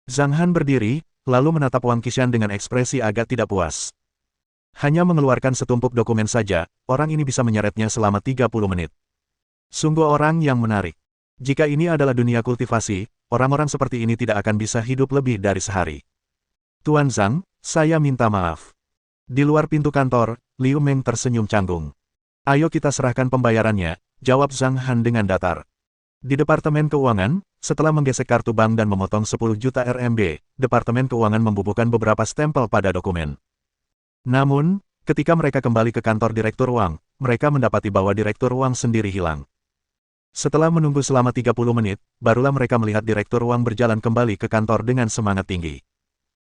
Zhang Han berdiri, lalu menatap Wang Qishan dengan ekspresi agak tidak puas. Hanya mengeluarkan setumpuk dokumen saja, orang ini bisa menyeretnya selama 30 menit. Sungguh orang yang menarik. Jika ini adalah dunia kultivasi, orang-orang seperti ini tidak akan bisa hidup lebih dari sehari. Tuan Zhang, saya minta maaf. Di luar pintu kantor, Liu Meng tersenyum canggung. Ayo kita serahkan pembayarannya, jawab Zhang Han dengan datar. Di Departemen Keuangan, setelah menggesek kartu bank dan memotong 10 juta RMB, Departemen Keuangan membubuhkan beberapa stempel pada dokumen. Namun, ketika mereka kembali ke kantor Direktur Wang, mereka mendapati bahwa Direktur Wang sendiri hilang. Setelah menunggu selama 30 menit, barulah mereka melihat Direktur Wang berjalan kembali ke kantor dengan semangat tinggi.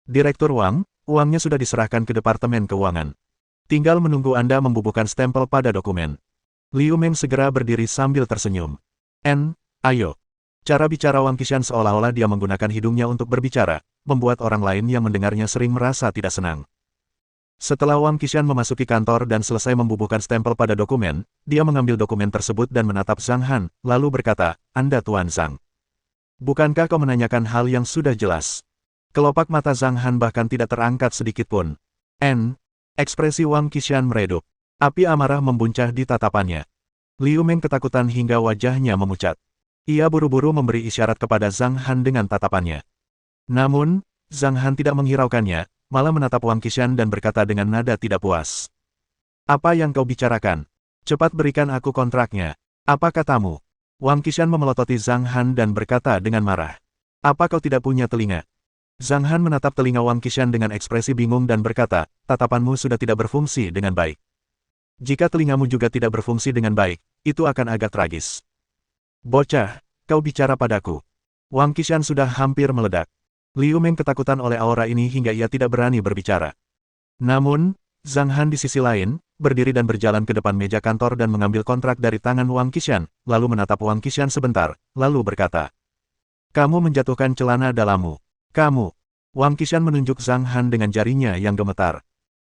Direktur Wang, uangnya sudah diserahkan ke Departemen Keuangan. Tinggal menunggu Anda membubuhkan stempel pada dokumen. Liu Meng segera berdiri sambil tersenyum. Ayo. Cara bicara Wang Qishan seolah-olah dia menggunakan hidungnya untuk berbicara, membuat orang lain yang mendengarnya sering merasa tidak senang. Setelah Wang Qishan memasuki kantor dan selesai membubuhkan stempel pada dokumen, dia mengambil dokumen tersebut dan menatap Zhang Han, lalu berkata, Anda Tuan Zhang. Bukankah kau menanyakan hal yang sudah jelas? Kelopak mata Zhang Han bahkan tidak terangkat sedikitpun. Ekspresi Wang Qishan meredup. Api amarah membuncah di tatapannya. Liu Meng ketakutan hingga wajahnya memucat. Ia buru-buru memberi isyarat kepada Zhang Han dengan tatapannya. Namun, Zhang Han tidak menghiraukannya, malah menatap Wang Qishan dan berkata dengan nada tidak puas. Apa yang kau bicarakan? Cepat berikan aku kontraknya. Apa katamu? Wang Qishan memelototi Zhang Han dan berkata dengan marah. Apa kau tidak punya telinga? Zhang Han menatap telinga Wang Qishan dengan ekspresi bingung dan berkata, tatapanmu sudah tidak berfungsi dengan baik. Jika telingamu juga tidak berfungsi dengan baik, itu akan agak tragis. Bocah, kau bicara padaku. Wang Qishan sudah hampir meledak. Liu Meng ketakutan oleh aura ini hingga ia tidak berani berbicara. Namun, Zhang Han di sisi lain, berdiri dan berjalan ke depan meja kantor dan mengambil kontrak dari tangan Wang Qishan, lalu menatap Wang Qishan sebentar, lalu berkata. Kamu menjatuhkan celana dalammu. Kamu. Wang Qishan menunjuk Zhang Han dengan jarinya yang gemetar.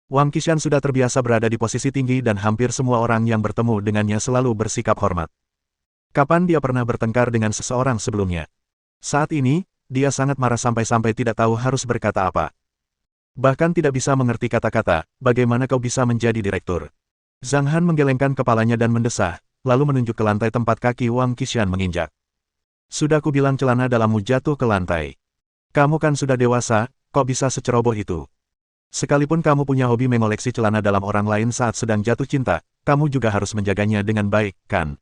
Wang Qishan sudah terbiasa berada di posisi tinggi dan hampir semua orang yang bertemu dengannya selalu bersikap hormat. Kapan dia pernah bertengkar dengan seseorang sebelumnya? Saat ini, dia sangat marah sampai-sampai tidak tahu harus berkata apa. Bahkan tidak bisa mengerti kata-kata, bagaimana kau bisa menjadi direktur. Zhang Han menggelengkan kepalanya dan mendesah, lalu menunjuk ke lantai tempat kaki Wang Qishan menginjak. Sudah kubilang celana dalammu jatuh ke lantai. Kamu kan sudah dewasa, kok bisa seceroboh itu? Sekalipun kamu punya hobi mengoleksi celana dalam orang lain saat sedang jatuh cinta, kamu juga harus menjaganya dengan baik, kan?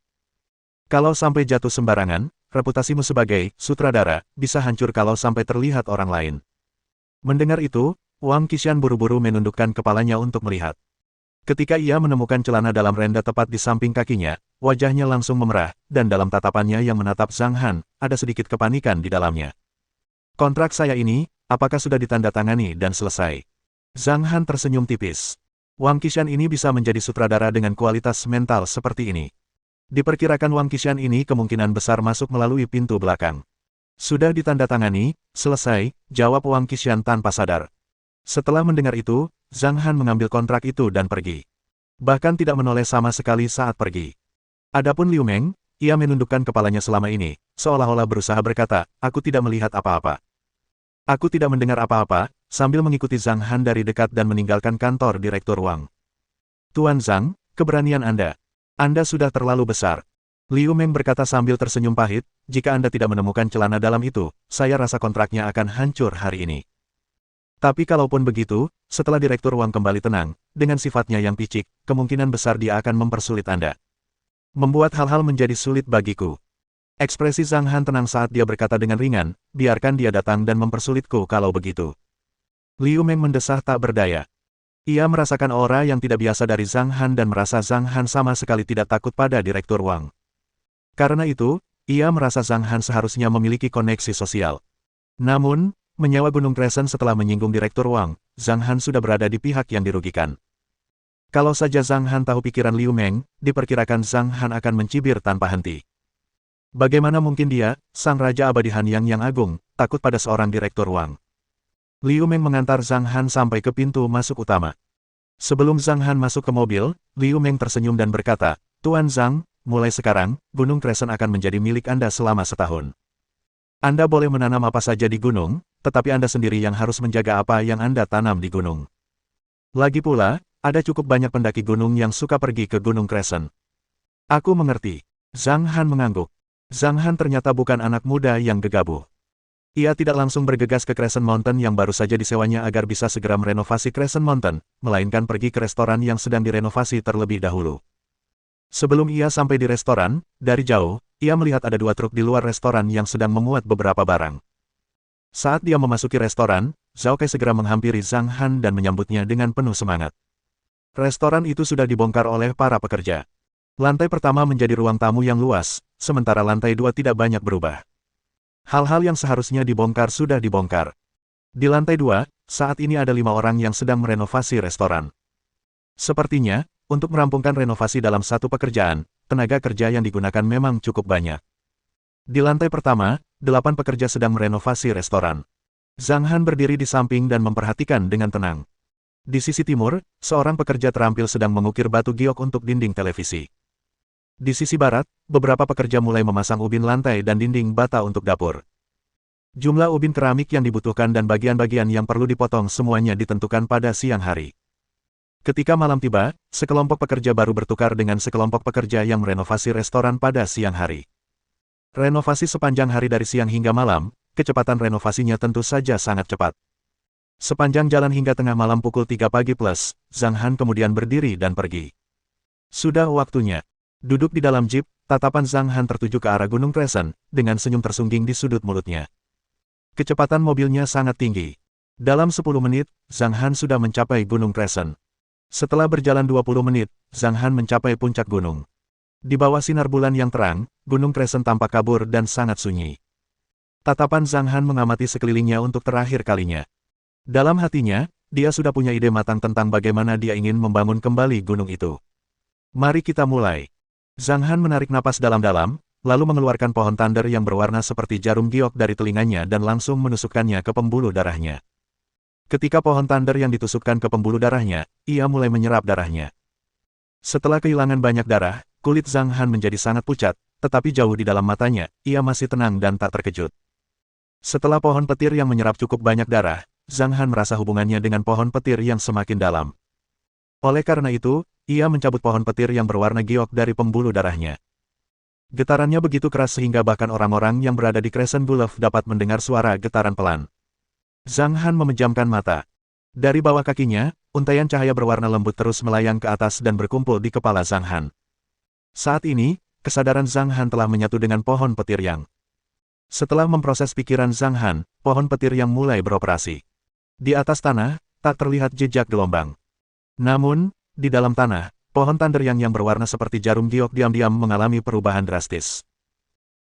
Kalau sampai jatuh sembarangan, reputasimu sebagai sutradara bisa hancur kalau sampai terlihat orang lain. Mendengar itu, Wang Qishan buru-buru menundukkan kepalanya untuk melihat. Ketika ia menemukan celana dalam renda tepat di samping kakinya, wajahnya langsung memerah, dan dalam tatapannya yang menatap Zhang Han, ada sedikit kepanikan di dalamnya. Kontrak saya ini, apakah sudah ditandatangani dan selesai? Zhang Han tersenyum tipis. Wang Qishan ini bisa menjadi sutradara dengan kualitas mental seperti ini. Diperkirakan Wang Qishan ini kemungkinan besar masuk melalui pintu belakang. Sudah ditandatangani, selesai, jawab Wang Qishan tanpa sadar. Setelah mendengar itu, Zhang Han mengambil kontrak itu dan pergi. Bahkan tidak menoleh sama sekali saat pergi. Adapun Liu Meng, ia menundukkan kepalanya selama ini, seolah-olah berusaha berkata, aku tidak melihat apa-apa. Aku tidak mendengar apa-apa, sambil mengikuti Zhang Han dari dekat dan meninggalkan kantor Direktur Wang. Tuan Zhang, keberanian Anda. Anda sudah terlalu besar. Liu Meng berkata sambil tersenyum pahit, jika Anda tidak menemukan celana dalam itu, saya rasa kontraknya akan hancur hari ini. Tapi kalaupun begitu, setelah Direktur Wang kembali tenang, dengan sifatnya yang picik, kemungkinan besar dia akan mempersulit Anda. Membuat hal-hal menjadi sulit bagiku. Ekspresi Zhang Han tenang saat dia berkata dengan ringan, biarkan dia datang dan mempersulitku kalau begitu. Liu Meng mendesah tak berdaya. Ia merasakan aura yang tidak biasa dari Zhang Han dan merasa Zhang Han sama sekali tidak takut pada Direktur Wang. Karena itu, ia merasa Zhang Han seharusnya memiliki koneksi sosial. Namun, menyewa Gunung Crescent setelah menyinggung Direktur Wang, Zhang Han sudah berada di pihak yang dirugikan. Kalau saja Zhang Han tahu pikiran Liu Meng, diperkirakan Zhang Han akan mencibir tanpa henti. Bagaimana mungkin dia, sang Raja Abadi Hanyang yang agung, takut pada seorang Direktur Wang? Liu Meng mengantar Zhang Han sampai ke pintu masuk utama. Sebelum Zhang Han masuk ke mobil, Liu Meng tersenyum dan berkata, Tuan Zhang, mulai sekarang, Gunung Crescent akan menjadi milik Anda selama setahun. Anda boleh menanam apa saja di gunung, tetapi Anda sendiri yang harus menjaga apa yang Anda tanam di gunung. Lagi pula, ada cukup banyak pendaki gunung yang suka pergi ke Gunung Crescent. Aku mengerti. Zhang Han mengangguk. Zhang Han ternyata bukan anak muda yang gegabah. Ia tidak langsung bergegas ke Crescent Mountain yang baru saja disewanya agar bisa segera merenovasi Crescent Mountain, melainkan pergi ke restoran yang sedang direnovasi terlebih dahulu. Sebelum ia sampai di restoran, dari jauh, ia melihat ada dua truk di luar restoran yang sedang memuat beberapa barang. Saat dia memasuki restoran, Zhao Kai segera menghampiri Zhang Han dan menyambutnya dengan penuh semangat. Restoran itu sudah dibongkar oleh para pekerja. Lantai pertama menjadi ruang tamu yang luas, sementara lantai dua tidak banyak berubah. Hal-hal yang seharusnya dibongkar sudah dibongkar. Di lantai dua, saat ini ada 5 orang yang sedang merenovasi restoran. Sepertinya, untuk merampungkan renovasi dalam satu pekerjaan, tenaga kerja yang digunakan memang cukup banyak. Di lantai pertama, 8 pekerja sedang merenovasi restoran. Zhang Han berdiri di samping dan memperhatikan dengan tenang. Di sisi timur, seorang pekerja terampil sedang mengukir batu giok untuk dinding televisi. Di sisi barat, beberapa pekerja mulai memasang ubin lantai dan dinding bata untuk dapur. Jumlah ubin keramik yang dibutuhkan dan bagian-bagian yang perlu dipotong semuanya ditentukan pada siang hari. Ketika malam tiba, sekelompok pekerja baru bertukar dengan sekelompok pekerja yang merenovasi restoran pada siang hari. Renovasi sepanjang hari dari siang hingga malam, kecepatan renovasinya tentu saja sangat cepat. Sepanjang jalan hingga tengah malam pukul 3 pagi plus, Zhang Han kemudian berdiri dan pergi. Sudah waktunya. Duduk di dalam jeep, tatapan Zhang Han tertuju ke arah Gunung Crescent, dengan senyum tersungging di sudut mulutnya. Kecepatan mobilnya sangat tinggi. Dalam 10 menit, Zhang Han sudah mencapai Gunung Crescent. Setelah berjalan 20 menit, Zhang Han mencapai puncak gunung. Di bawah sinar bulan yang terang, Gunung Crescent tampak kabur dan sangat sunyi. Tatapan Zhang Han mengamati sekelilingnya untuk terakhir kalinya. Dalam hatinya, dia sudah punya ide matang tentang bagaimana dia ingin membangun kembali gunung itu. Mari kita mulai. Zhang Han menarik napas dalam-dalam, lalu mengeluarkan pohon thunder yang berwarna seperti jarum giok dari telinganya dan langsung menusukkannya ke pembuluh darahnya. Ketika pohon thunder yang ditusukkan ke pembuluh darahnya, ia mulai menyerap darahnya. Setelah kehilangan banyak darah, kulit Zhang Han menjadi sangat pucat, tetapi jauh di dalam matanya, ia masih tenang dan tak terkejut. Setelah pohon petir yang menyerap cukup banyak darah, Zhang Han merasa hubungannya dengan pohon petir yang semakin dalam. Oleh karena itu, ia mencabut pohon petir yang berwarna giok dari pembuluh darahnya. Getarannya begitu keras sehingga bahkan orang-orang yang berada di Crescent Boulevard dapat mendengar suara getaran pelan. Zhang Han memejamkan mata. Dari bawah kakinya, untaian cahaya berwarna lembut terus melayang ke atas dan berkumpul di kepala Zhang Han. Saat ini, kesadaran Zhang Han telah menyatu dengan pohon petir yang. Setelah memproses pikiran Zhang Han, pohon petir yang mulai beroperasi. Di atas tanah, tak terlihat jejak gelombang. Namun, di dalam tanah, pohon thunder yang berwarna seperti jarum giok diam-diam mengalami perubahan drastis.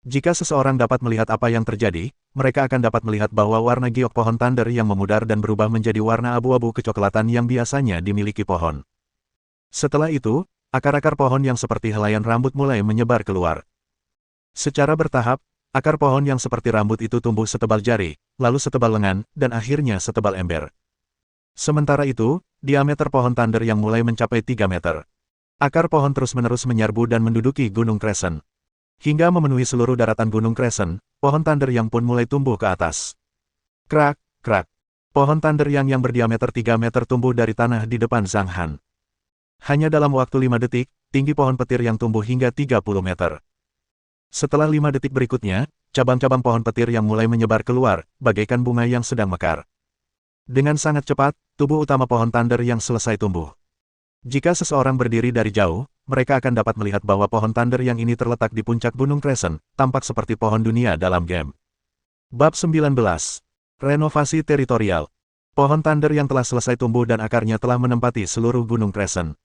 Jika seseorang dapat melihat apa yang terjadi, mereka akan dapat melihat bahwa warna giok pohon thunder yang memudar dan berubah menjadi warna abu-abu kecoklatan yang biasanya dimiliki pohon. Setelah itu, akar-akar pohon yang seperti helaian rambut mulai menyebar keluar. Secara bertahap, akar pohon yang seperti rambut itu tumbuh setebal jari, lalu setebal lengan, dan akhirnya setebal ember. Sementara itu, diameter pohon thunder yang mulai mencapai 3 meter. Akar pohon terus-menerus menyerbu dan menduduki Gunung Crescent. Hingga memenuhi seluruh daratan Gunung Crescent, pohon thunder yang pun mulai tumbuh ke atas. Krak, krak. Pohon thunder yang berdiameter 3 meter tumbuh dari tanah di depan Zhang Han. Hanya dalam waktu 5 detik, tinggi pohon petir yang tumbuh hingga 30 meter. Setelah 5 detik berikutnya, cabang-cabang pohon petir yang mulai menyebar keluar, bagaikan bunga yang sedang mekar. Dengan sangat cepat, tubuh utama pohon thunder yang selesai tumbuh. Jika seseorang berdiri dari jauh, mereka akan dapat melihat bahwa pohon thunder yang ini terletak di puncak Gunung Crescent, tampak seperti pohon dunia dalam game. Bab 19. Renovasi teritorial. Pohon thunder yang telah selesai tumbuh dan akarnya telah menempati seluruh Gunung Crescent.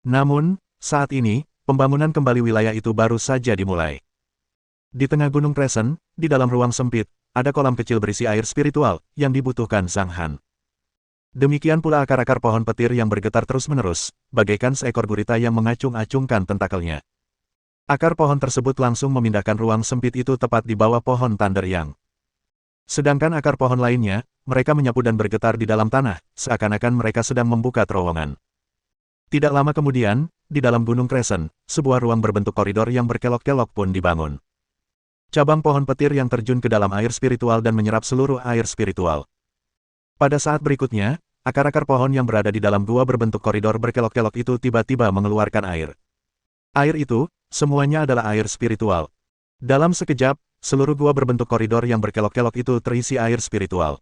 Namun, saat ini, pembangunan kembali wilayah itu baru saja dimulai. Di tengah Gunung Crescent, di dalam ruang sempit, ada kolam kecil berisi air spiritual, yang dibutuhkan Zhang Han. Demikian pula akar-akar pohon petir yang bergetar terus-menerus, bagaikan seekor gurita yang mengacung-acungkan tentakelnya. Akar pohon tersebut langsung memindahkan ruang sempit itu tepat di bawah pohon thunder yang. Sedangkan akar pohon lainnya, mereka menyapu dan bergetar di dalam tanah, seakan-akan mereka sedang membuka terowongan. Tidak lama kemudian, di dalam Gunung Crescent, sebuah ruang berbentuk koridor yang berkelok-kelok pun dibangun. Cabang pohon petir yang terjun ke dalam air spiritual dan menyerap seluruh air spiritual. Pada saat berikutnya, akar-akar pohon yang berada di dalam gua berbentuk koridor berkelok-kelok itu tiba-tiba mengeluarkan air. Air itu, semuanya adalah air spiritual. Dalam sekejap, seluruh gua berbentuk koridor yang berkelok-kelok itu terisi air spiritual.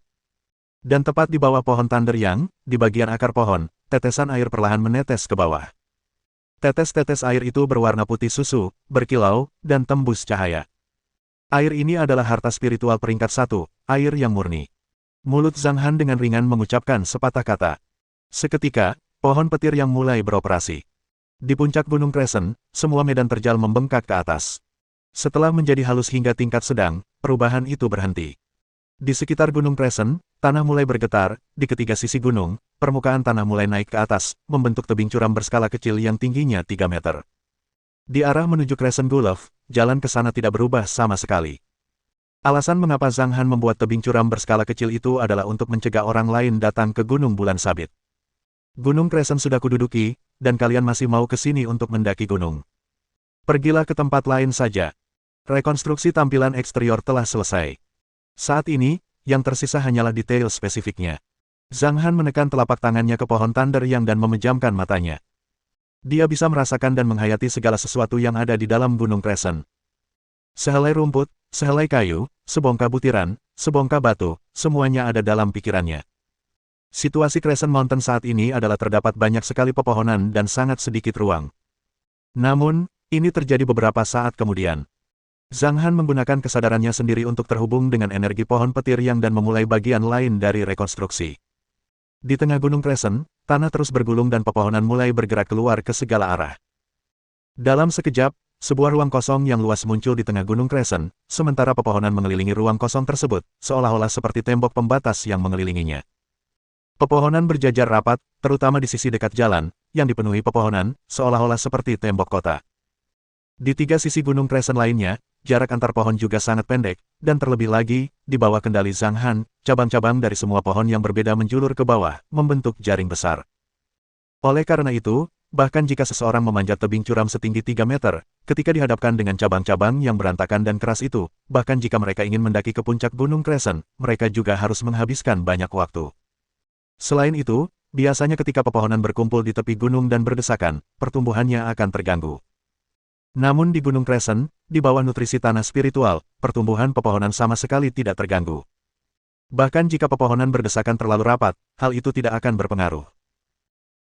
Dan tepat di bawah pohon Thunder Yang, di bagian akar pohon, tetesan air perlahan menetes ke bawah. Tetes-tetes air itu berwarna putih susu, berkilau, dan tembus cahaya. Air ini adalah harta spiritual peringkat 1, air yang murni. Mulut Zhang Han dengan ringan mengucapkan sepatah kata. Seketika, pohon petir yang mulai beroperasi. Di puncak Gunung Crescent, semua medan terjal membengkak ke atas. Setelah menjadi halus hingga tingkat sedang, perubahan itu berhenti. Di sekitar Gunung Crescent, tanah mulai bergetar, di ketiga sisi gunung, permukaan tanah mulai naik ke atas, membentuk tebing curam berskala kecil yang tingginya 3 meter. Di arah menuju Crescent Gulf, jalan ke sana tidak berubah sama sekali. Alasan mengapa Zhang Han membuat tebing curam berskala kecil itu adalah untuk mencegah orang lain datang ke Gunung Bulan Sabit. Gunung Crescent sudah kududuki, dan kalian masih mau ke sini untuk mendaki gunung. Pergilah ke tempat lain saja. Rekonstruksi tampilan eksterior telah selesai. Saat ini, yang tersisa hanyalah detail spesifiknya. Zhang Han menekan telapak tangannya ke pohon Thunder Yang dan memejamkan matanya. Dia bisa merasakan dan menghayati segala sesuatu yang ada di dalam Gunung Crescent. Sehelai rumput, sehelai kayu, sebongkah butiran, sebongkah batu, semuanya ada dalam pikirannya. Situasi Crescent Mountain saat ini adalah terdapat banyak sekali pepohonan dan sangat sedikit ruang. Namun, ini terjadi beberapa saat kemudian. Zhang Han menggunakan kesadarannya sendiri untuk terhubung dengan energi pohon petir yang dan memulai bagian lain dari rekonstruksi. Di tengah Gunung Crescent, tanah terus bergulung dan pepohonan mulai bergerak keluar ke segala arah. Dalam sekejap, sebuah ruang kosong yang luas muncul di tengah Gunung Crescent, sementara pepohonan mengelilingi ruang kosong tersebut, seolah-olah seperti tembok pembatas yang mengelilinginya. Pepohonan berjajar rapat, terutama di sisi dekat jalan, yang dipenuhi pepohonan, seolah-olah seperti tembok kota. Di tiga sisi Gunung Crescent lainnya, jarak antar pohon juga sangat pendek, dan terlebih lagi, di bawah kendali Zhang Han, cabang-cabang dari semua pohon yang berbeda menjulur ke bawah, membentuk jaring besar. Oleh karena itu, bahkan jika seseorang memanjat tebing curam setinggi 3 meter, ketika dihadapkan dengan cabang-cabang yang berantakan dan keras itu, bahkan jika mereka ingin mendaki ke puncak Gunung Crescent, mereka juga harus menghabiskan banyak waktu. Selain itu, biasanya ketika pepohonan berkumpul di tepi gunung dan berdesakan, pertumbuhannya akan terganggu. Namun di Gunung Crescent, di bawah nutrisi tanah spiritual, pertumbuhan pepohonan sama sekali tidak terganggu. Bahkan jika pepohonan berdesakan terlalu rapat, hal itu tidak akan berpengaruh.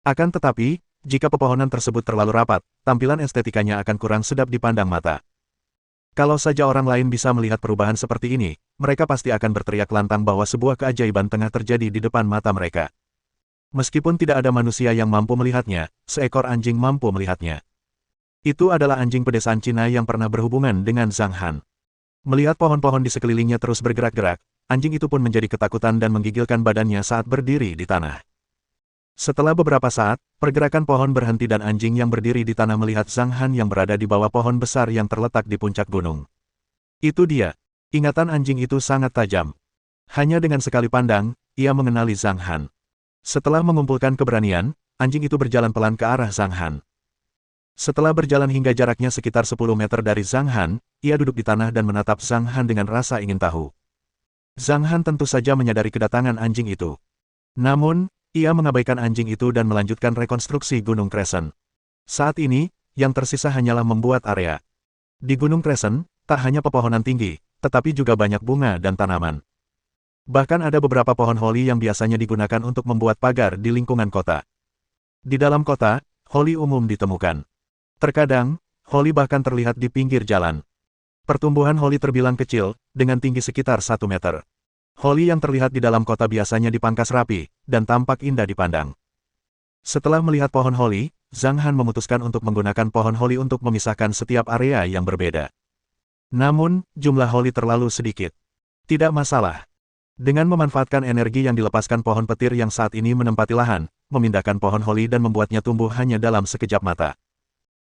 Akan tetapi, jika pepohonan tersebut terlalu rapat, tampilan estetikanya akan kurang sedap dipandang mata. Kalau saja orang lain bisa melihat perubahan seperti ini, mereka pasti akan berteriak lantang bahwa sebuah keajaiban tengah terjadi di depan mata mereka. Meskipun tidak ada manusia yang mampu melihatnya, seekor anjing mampu melihatnya. Itu adalah anjing pedesaan Cina yang pernah berhubungan dengan Zhang Han. Melihat pohon-pohon di sekelilingnya terus bergerak-gerak, anjing itu pun menjadi ketakutan dan menggigilkan badannya saat berdiri di tanah. Setelah beberapa saat, pergerakan pohon berhenti dan anjing yang berdiri di tanah melihat Zhang Han yang berada di bawah pohon besar yang terletak di puncak gunung. Itu dia. Ingatan anjing itu sangat tajam. Hanya dengan sekali pandang, ia mengenali Zhang Han. Setelah mengumpulkan keberanian, anjing itu berjalan pelan ke arah Zhang Han. Setelah berjalan hingga jaraknya sekitar 10 meter dari Zhang Han, ia duduk di tanah dan menatap Zhang Han dengan rasa ingin tahu. Zhang Han tentu saja menyadari kedatangan anjing itu. Namun, ia mengabaikan anjing itu dan melanjutkan rekonstruksi Gunung Crescent. Saat ini, yang tersisa hanyalah membuat area. Di Gunung Crescent, tak hanya pepohonan tinggi, tetapi juga banyak bunga dan tanaman. Bahkan ada beberapa pohon holi yang biasanya digunakan untuk membuat pagar di lingkungan kota. Di dalam kota, holi umum ditemukan. Terkadang, holi bahkan terlihat di pinggir jalan. Pertumbuhan holi terbilang kecil, dengan tinggi sekitar 1 meter. Holi yang terlihat di dalam kota biasanya dipangkas rapi, dan tampak indah dipandang. Setelah melihat pohon holi, Zhang Han memutuskan untuk menggunakan pohon holi untuk memisahkan setiap area yang berbeda. Namun, jumlah holi terlalu sedikit. Tidak masalah. Dengan memanfaatkan energi yang dilepaskan pohon petir yang saat ini menempati lahan, memindahkan pohon holi dan membuatnya tumbuh hanya dalam sekejap mata.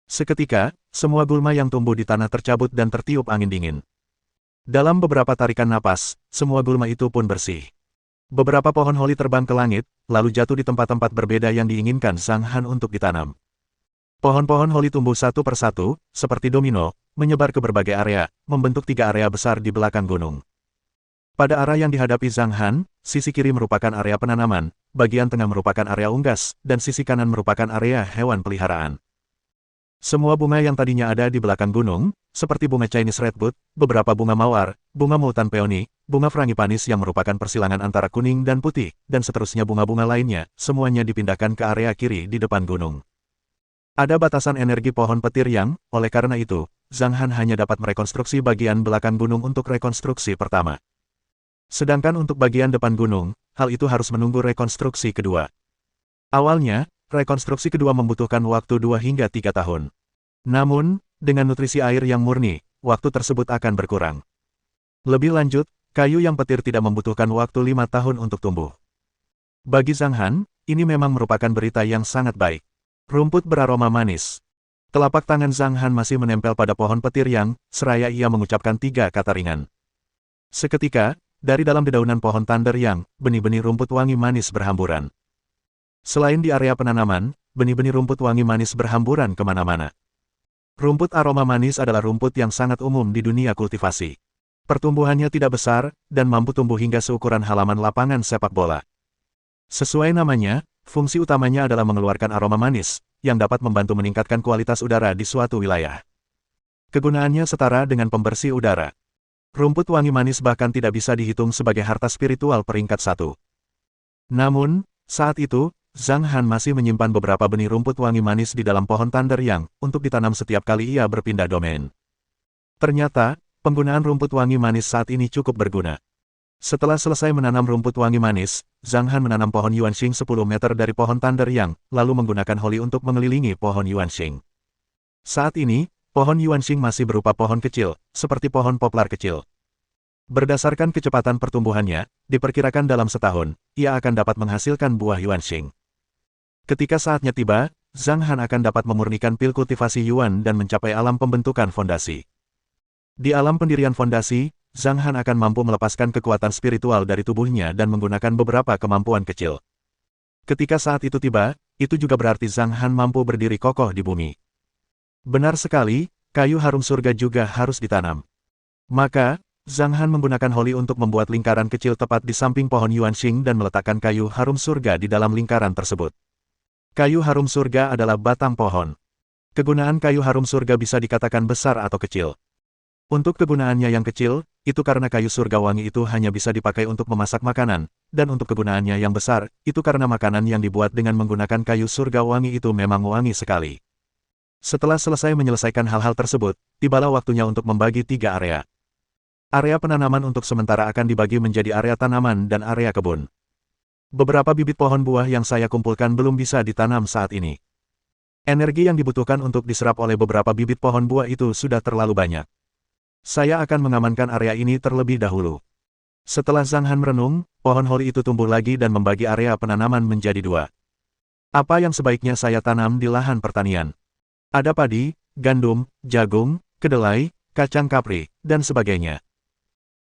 Seketika, semua gulma yang tumbuh di tanah tercabut dan tertiup angin dingin. Dalam beberapa tarikan napas, semua gulma itu pun bersih. Beberapa pohon holi terbang ke langit, lalu jatuh di tempat-tempat berbeda yang diinginkan Zhang Han untuk ditanam. Pohon-pohon holi tumbuh satu persatu, seperti domino, menyebar ke berbagai area, membentuk 3 area besar di belakang gunung. Pada arah yang dihadapi Zhang Han, sisi kiri merupakan area penanaman, bagian tengah merupakan area unggas, dan sisi kanan merupakan area hewan peliharaan. Semua bunga yang tadinya ada di belakang gunung, seperti bunga Chinese Redwood, beberapa bunga mawar, bunga multan peony, bunga frangipanis yang merupakan persilangan antara kuning dan putih, dan seterusnya bunga-bunga lainnya, semuanya dipindahkan ke area kiri di depan gunung. Ada batasan energi pohon petir yang, oleh karena itu, Zhang Han hanya dapat merekonstruksi bagian belakang gunung untuk rekonstruksi pertama. Sedangkan untuk bagian depan gunung, hal itu harus menunggu rekonstruksi kedua. Awalnya, rekonstruksi kedua membutuhkan waktu 2 hingga 3 tahun. Namun, dengan nutrisi air yang murni, waktu tersebut akan berkurang. Lebih lanjut, kayu yang petir tidak membutuhkan waktu 5 tahun untuk tumbuh. Bagi Zhang Han, ini memang merupakan berita yang sangat baik. Rumput beraroma manis. Telapak tangan Zhang Han masih menempel pada pohon petir yang, seraya ia mengucapkan 3 kata ringan. Seketika, dari dalam dedaunan pohon Thunder yang, benih-benih rumput wangi manis berhamburan. Selain di area penanaman, benih-benih rumput wangi manis berhamburan kemana-mana. Rumput aroma manis adalah rumput yang sangat umum di dunia kultivasi. Pertumbuhannya tidak besar, dan mampu tumbuh hingga seukuran halaman lapangan sepak bola. Sesuai namanya, fungsi utamanya adalah mengeluarkan aroma manis, yang dapat membantu meningkatkan kualitas udara di suatu wilayah. Kegunaannya setara dengan pembersih udara. Rumput wangi manis bahkan tidak bisa dihitung sebagai harta spiritual peringkat 1. Namun, saat itu, Zhang Han masih menyimpan beberapa benih rumput wangi manis di dalam pohon Thunder yang, untuk ditanam setiap kali ia berpindah domain. Ternyata, penggunaan rumput wangi manis saat ini cukup berguna. Setelah selesai menanam rumput wangi manis, Zhang Han menanam pohon Yuanxing 10 meter dari pohon Thunder yang, lalu menggunakan holi untuk mengelilingi pohon Yuanxing. Saat ini, pohon Yuanxing masih berupa pohon kecil, seperti pohon poplar kecil. Berdasarkan kecepatan pertumbuhannya, diperkirakan dalam setahun, ia akan dapat menghasilkan buah Yuanxing. Ketika saatnya tiba, Zhang Han akan dapat memurnikan pil kultivasi Yuan dan mencapai alam pembentukan fondasi. Di alam pendirian fondasi, Zhang Han akan mampu melepaskan kekuatan spiritual dari tubuhnya dan menggunakan beberapa kemampuan kecil. Ketika saat itu tiba, itu juga berarti Zhang Han mampu berdiri kokoh di bumi. Benar sekali, kayu harum surga juga harus ditanam. Maka, Zhang Han menggunakan holi untuk membuat lingkaran kecil tepat di samping pohon Yuanxing dan meletakkan kayu harum surga di dalam lingkaran tersebut. Kayu harum surga adalah batang pohon. Kegunaan kayu harum surga bisa dikatakan besar atau kecil. Untuk kegunaannya yang kecil, itu karena kayu surga wangi itu hanya bisa dipakai untuk memasak makanan, dan untuk kegunaannya yang besar, itu karena makanan yang dibuat dengan menggunakan kayu surga wangi itu memang wangi sekali. Setelah selesai menyelesaikan hal-hal tersebut, tibalah waktunya untuk membagi 3 area. Area penanaman untuk sementara akan dibagi menjadi area tanaman dan area kebun. Beberapa bibit pohon buah yang saya kumpulkan belum bisa ditanam saat ini. Energi yang dibutuhkan untuk diserap oleh beberapa bibit pohon buah itu sudah terlalu banyak. Saya akan mengamankan area ini terlebih dahulu. Setelah Zhang Han merenung, pohon holi itu tumbuh lagi dan membagi area penanaman menjadi 2. Apa yang sebaiknya saya tanam di lahan pertanian? Ada padi, gandum, jagung, kedelai, kacang kapri, dan sebagainya.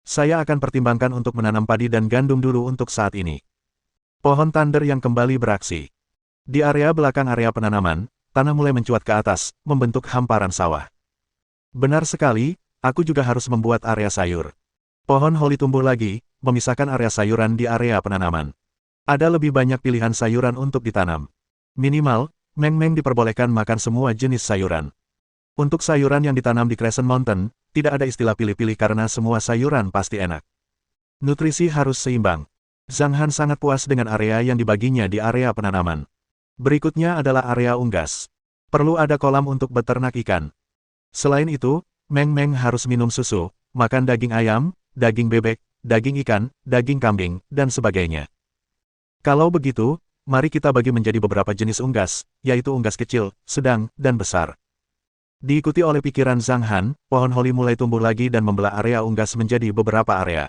Saya akan pertimbangkan untuk menanam padi dan gandum dulu untuk saat ini. Pohon Thunder yang kembali beraksi. Di area belakang area penanaman, tanah mulai mencuat ke atas, membentuk hamparan sawah. Benar sekali, aku juga harus membuat area sayur. Pohon holi tumbuh lagi, memisahkan area sayuran di area penanaman. Ada lebih banyak pilihan sayuran untuk ditanam. Minimal, Meng-Meng diperbolehkan makan semua jenis sayuran. Untuk sayuran yang ditanam di Crescent Mountain, tidak ada istilah pilih-pilih karena semua sayuran pasti enak. Nutrisi harus seimbang. Zhang Han sangat puas dengan area yang dibaginya di area penanaman. Berikutnya adalah area unggas. Perlu ada kolam untuk beternak ikan. Selain itu, Meng-Meng harus minum susu, makan daging ayam, daging bebek, daging ikan, daging kambing, dan sebagainya. Kalau begitu, mari kita bagi menjadi beberapa jenis unggas, yaitu unggas kecil, sedang, dan besar. Diikuti oleh pikiran Zhang Han, pohon holi mulai tumbuh lagi dan membelah area unggas menjadi beberapa area.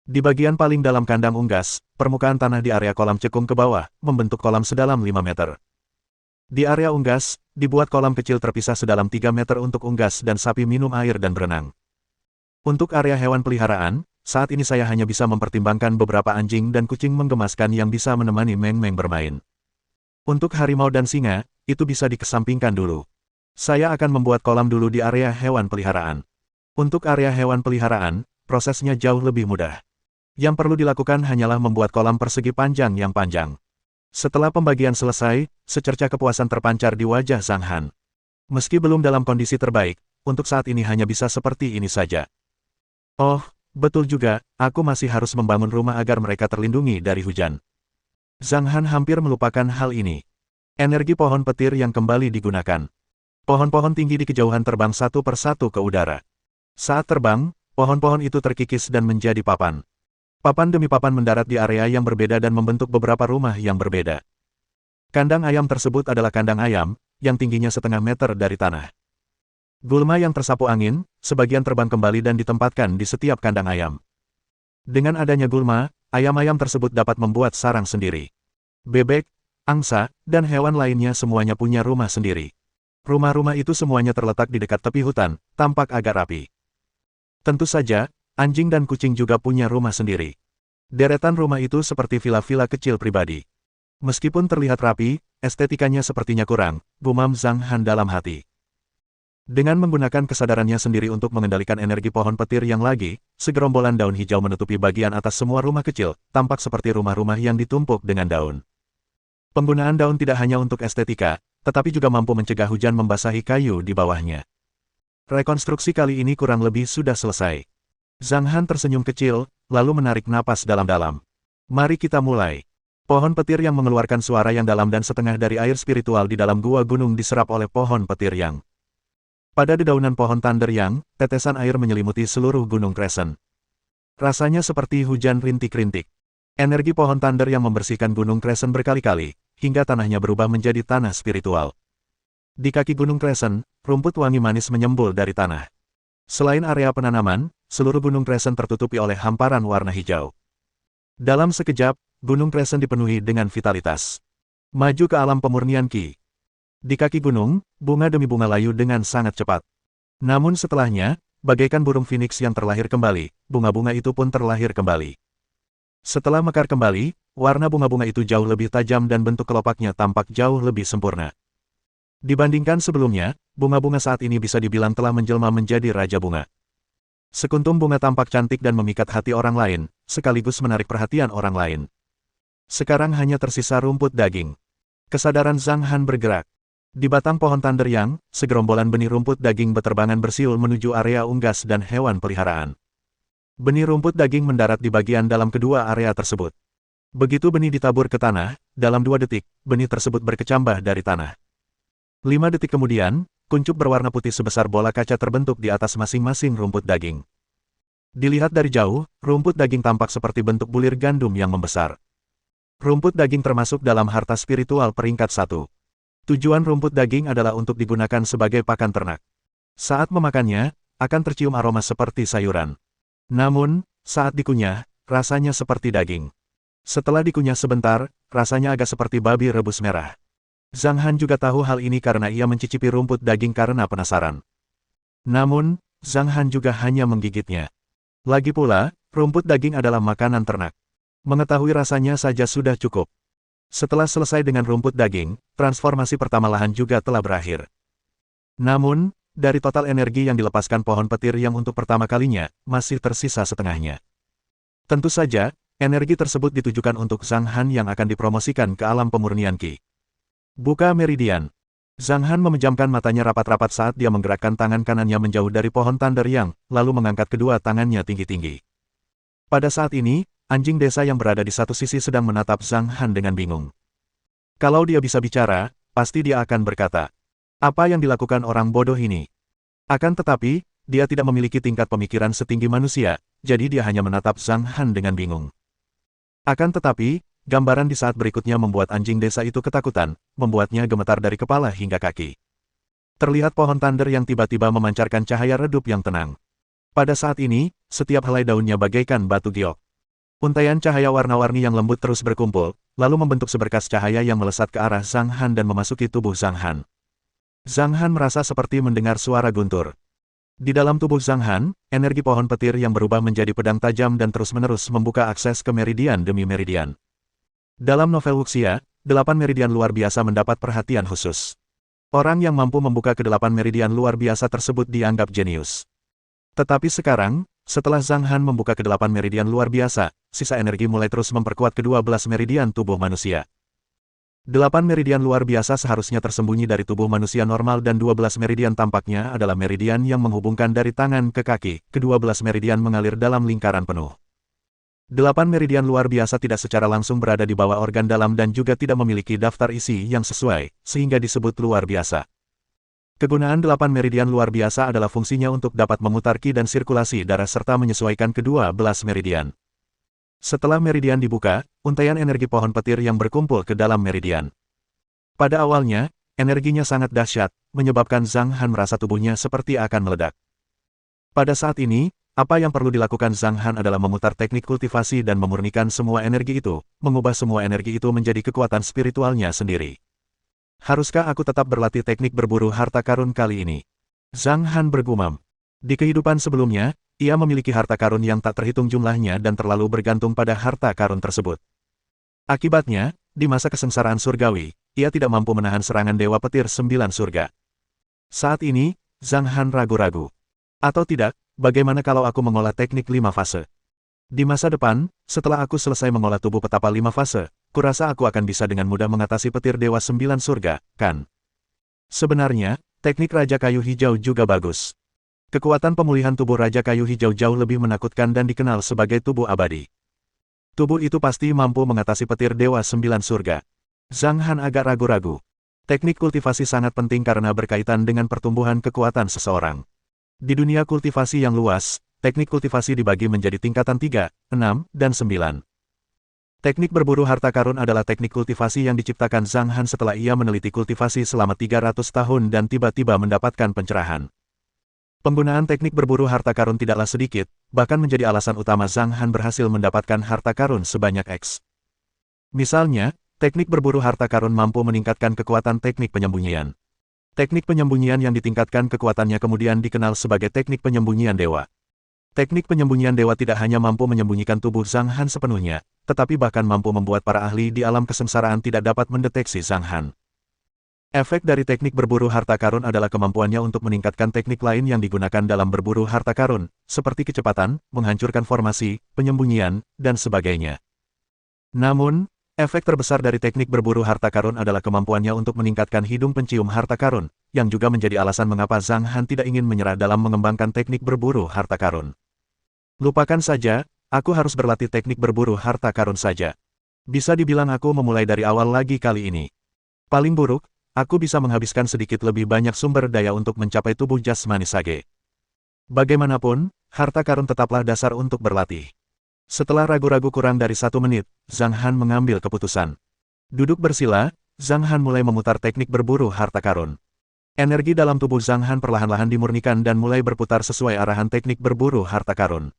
Di bagian paling dalam kandang unggas, permukaan tanah di area kolam cekung ke bawah, membentuk kolam sedalam 5 meter. Di area unggas, dibuat kolam kecil terpisah sedalam 3 meter untuk unggas dan sapi minum air dan berenang. Untuk area hewan peliharaan, saat ini saya hanya bisa mempertimbangkan beberapa anjing dan kucing menggemaskan yang bisa menemani Meng-Meng bermain. Untuk harimau dan singa, itu bisa dikesampingkan dulu. Saya akan membuat kolam dulu di area hewan peliharaan. Untuk area hewan peliharaan, prosesnya jauh lebih mudah. Yang perlu dilakukan hanyalah membuat kolam persegi panjang yang panjang. Setelah pembagian selesai, secercah kepuasan terpancar di wajah Zhang Han. Meski belum dalam kondisi terbaik, untuk saat ini hanya bisa seperti ini saja. Oh, betul juga, aku masih harus membangun rumah agar mereka terlindungi dari hujan. Zhang Han hampir melupakan hal ini. Energi pohon petir yang kembali digunakan. Pohon-pohon tinggi di kejauhan terbang satu persatu ke udara. Saat terbang, pohon-pohon itu terkikis dan menjadi papan. Papan demi papan mendarat di area yang berbeda dan membentuk beberapa rumah yang berbeda. Kandang ayam tersebut adalah kandang ayam, yang tingginya setengah meter dari tanah. Gulma yang tersapu angin, sebagian terbang kembali dan ditempatkan di setiap kandang ayam. Dengan adanya gulma, ayam-ayam tersebut dapat membuat sarang sendiri. Bebek, angsa, dan hewan lainnya semuanya punya rumah sendiri. Rumah-rumah itu semuanya terletak di dekat tepi hutan, tampak agak rapi. Tentu saja, anjing dan kucing juga punya rumah sendiri. Deretan rumah itu seperti villa-villa kecil pribadi. Meskipun terlihat rapi, estetikanya sepertinya kurang, gumam Zhang Han dalam hati. Dengan menggunakan kesadarannya sendiri untuk mengendalikan energi pohon petir yang lagi, segerombolan daun hijau menutupi bagian atas semua rumah kecil, tampak seperti rumah-rumah yang ditumpuk dengan daun. Penggunaan daun tidak hanya untuk estetika, tetapi juga mampu mencegah hujan membasahi kayu di bawahnya. Rekonstruksi kali ini kurang lebih sudah selesai. Zhang Han tersenyum kecil, lalu menarik napas dalam-dalam. Mari kita mulai. Pohon petir yang mengeluarkan suara yang dalam dan setengah dari air spiritual di dalam gua gunung diserap oleh pohon petir yang. Pada dedaunan pohon Thunder Yang, tetesan air menyelimuti seluruh gunung Crescent. Rasanya seperti hujan rintik-rintik. Energi pohon Thunder yang membersihkan gunung Crescent berkali-kali, hingga tanahnya berubah menjadi tanah spiritual. Di kaki gunung Crescent, rumput wangi manis menyembul dari tanah. Selain area penanaman, seluruh gunung Crescent tertutupi oleh hamparan warna hijau. Dalam sekejap, gunung Crescent dipenuhi dengan vitalitas. Maju ke alam pemurnian Qi. Di kaki gunung, bunga demi bunga layu dengan sangat cepat. Namun setelahnya, bagaikan burung phoenix yang terlahir kembali, bunga-bunga itu pun terlahir kembali. Setelah mekar kembali, warna bunga-bunga itu jauh lebih tajam dan bentuk kelopaknya tampak jauh lebih sempurna. Dibandingkan sebelumnya, bunga-bunga saat ini bisa dibilang telah menjelma menjadi raja bunga. Sekuntum bunga tampak cantik dan memikat hati orang lain, sekaligus menarik perhatian orang lain. Sekarang hanya tersisa rumput daging. Kesadaran Zhang Han bergerak. Di batang pohon Thunder Yang, segerombolan benih rumput daging beterbangan bersiul menuju area unggas dan hewan peliharaan. Benih rumput daging mendarat di bagian dalam kedua area tersebut. Begitu benih ditabur ke tanah, dalam 2 detik, benih tersebut berkecambah dari tanah. 5 detik kemudian, kuncup berwarna putih sebesar bola kaca terbentuk di atas masing-masing rumput daging. Dilihat dari jauh, rumput daging tampak seperti bentuk bulir gandum yang membesar. Rumput daging termasuk dalam harta spiritual peringkat 1. Tujuan rumput daging adalah untuk digunakan sebagai pakan ternak. Saat memakannya, akan tercium aroma seperti sayuran. Namun, saat dikunyah, rasanya seperti daging. Setelah dikunyah sebentar, rasanya agak seperti babi rebus merah. Zhang Han juga tahu hal ini karena ia mencicipi rumput daging karena penasaran. Namun, Zhang Han juga hanya menggigitnya. Lagi pula, rumput daging adalah makanan ternak. Mengetahui rasanya saja sudah cukup. Setelah selesai dengan rumput daging, transformasi pertama lahan juga telah berakhir. Namun, dari total energi yang dilepaskan pohon petir yang untuk pertama kalinya, masih tersisa setengahnya. Tentu saja, energi tersebut ditujukan untuk Zhang Han yang akan dipromosikan ke alam pemurnian Qi. Buka meridian. Zhang Han memejamkan matanya rapat-rapat saat dia menggerakkan tangan kanannya menjauh dari pohon Thunder Yang, lalu mengangkat kedua tangannya tinggi-tinggi. Pada saat ini, anjing desa yang berada di satu sisi sedang menatap Zhang Han dengan bingung. Kalau dia bisa bicara, pasti dia akan berkata, apa yang dilakukan orang bodoh ini? Akan tetapi, dia tidak memiliki tingkat pemikiran setinggi manusia, jadi dia hanya menatap Zhang Han dengan bingung. Akan tetapi, gambaran di saat berikutnya membuat anjing desa itu ketakutan, membuatnya gemetar dari kepala hingga kaki. Terlihat pohon Thunder yang tiba-tiba memancarkan cahaya redup yang tenang. Pada saat ini, setiap helai daunnya bagaikan batu giok. Untaian cahaya warna-warni yang lembut terus berkumpul, lalu membentuk seberkas cahaya yang melesat ke arah Zhang Han dan memasuki tubuh Zhang Han. Zhang Han merasa seperti mendengar suara guntur. Di dalam tubuh Zhang Han, energi pohon petir yang berubah menjadi pedang tajam dan terus-menerus membuka akses ke meridian demi meridian. Dalam novel Wuxia, 8 meridian luar biasa mendapat perhatian khusus. Orang yang mampu membuka ke-8 meridian luar biasa tersebut dianggap jenius. Tetapi sekarang, setelah Zhang Han membuka ke-8 meridian luar biasa, sisa energi mulai terus memperkuat ke-12 meridian tubuh manusia. 8 meridian luar biasa seharusnya tersembunyi dari tubuh manusia normal dan 12 meridian tampaknya adalah meridian yang menghubungkan dari tangan ke kaki, ke-12 meridian mengalir dalam lingkaran penuh. 8 meridian luar biasa tidak secara langsung berada di bawah organ dalam dan juga tidak memiliki daftar isi yang sesuai, sehingga disebut luar biasa. Kegunaan 8 meridian luar biasa adalah fungsinya untuk dapat memutar qi dan sirkulasi darah serta menyesuaikan ke-12 meridian. Setelah meridian dibuka, untaian energi pohon petir yang berkumpul ke dalam meridian. Pada awalnya, energinya sangat dahsyat, menyebabkan Zhang Han merasa tubuhnya seperti akan meledak. Pada saat ini, apa yang perlu dilakukan Zhang Han adalah memutar teknik kultivasi dan memurnikan semua energi itu, mengubah semua energi itu menjadi kekuatan spiritualnya sendiri. Haruskah aku tetap berlatih teknik berburu harta karun kali ini? Zhang Han bergumam. Di kehidupan sebelumnya, ia memiliki harta karun yang tak terhitung jumlahnya dan terlalu bergantung pada harta karun tersebut. Akibatnya, di masa kesengsaraan surgawi, ia tidak mampu menahan serangan Dewa Petir 9 surga. Saat ini, Zhang Han ragu-ragu. Atau tidak, bagaimana kalau aku mengolah teknik 5 fase? Di masa depan, setelah aku selesai mengolah tubuh petapa 5 fase, kurasa aku akan bisa dengan mudah mengatasi petir Dewa 9 surga, kan? Sebenarnya, teknik Raja Kayu Hijau juga bagus. Kekuatan pemulihan tubuh Raja Kayu Hijau jauh lebih menakutkan dan dikenal sebagai tubuh abadi. Tubuh itu pasti mampu mengatasi petir Dewa 9 surga. Zhang Han agak ragu-ragu. Teknik kultivasi sangat penting karena berkaitan dengan pertumbuhan kekuatan seseorang. Di dunia kultivasi yang luas, teknik kultivasi dibagi menjadi tingkatan 3, 6, dan 9. Teknik berburu harta karun adalah teknik kultivasi yang diciptakan Zhang Han setelah ia meneliti kultivasi selama 300 tahun dan tiba-tiba mendapatkan pencerahan. Penggunaan teknik berburu harta karun tidaklah sedikit, bahkan menjadi alasan utama Zhang Han berhasil mendapatkan harta karun sebanyak X. Misalnya, teknik berburu harta karun mampu meningkatkan kekuatan teknik penyembunyian. Teknik penyembunyian yang ditingkatkan kekuatannya kemudian dikenal sebagai teknik penyembunyian dewa. Teknik penyembunyian dewa tidak hanya mampu menyembunyikan tubuh Zhang Han sepenuhnya, tetapi bahkan mampu membuat para ahli di alam kesengsaraan tidak dapat mendeteksi Zhang Han. Efek dari teknik berburu harta karun adalah kemampuannya untuk meningkatkan teknik lain yang digunakan dalam berburu harta karun, seperti kecepatan, menghancurkan formasi, penyembunyian, dan sebagainya. Namun, efek terbesar dari teknik berburu harta karun adalah kemampuannya untuk meningkatkan hidung pencium harta karun, yang juga menjadi alasan mengapa Zhang Han tidak ingin menyerah dalam mengembangkan teknik berburu harta karun. Lupakan saja, aku harus berlatih teknik berburu harta karun saja. Bisa dibilang aku memulai dari awal lagi kali ini. Paling buruk, aku bisa menghabiskan sedikit lebih banyak sumber daya untuk mencapai tubuh jasmani Sage. Bagaimanapun, harta karun tetaplah dasar untuk berlatih. Setelah ragu-ragu kurang dari 1 menit, Zhang Han mengambil keputusan. Duduk bersila, Zhang Han mulai memutar teknik berburu harta karun. Energi dalam tubuh Zhang Han perlahan-lahan dimurnikan dan mulai berputar sesuai arahan teknik berburu harta karun.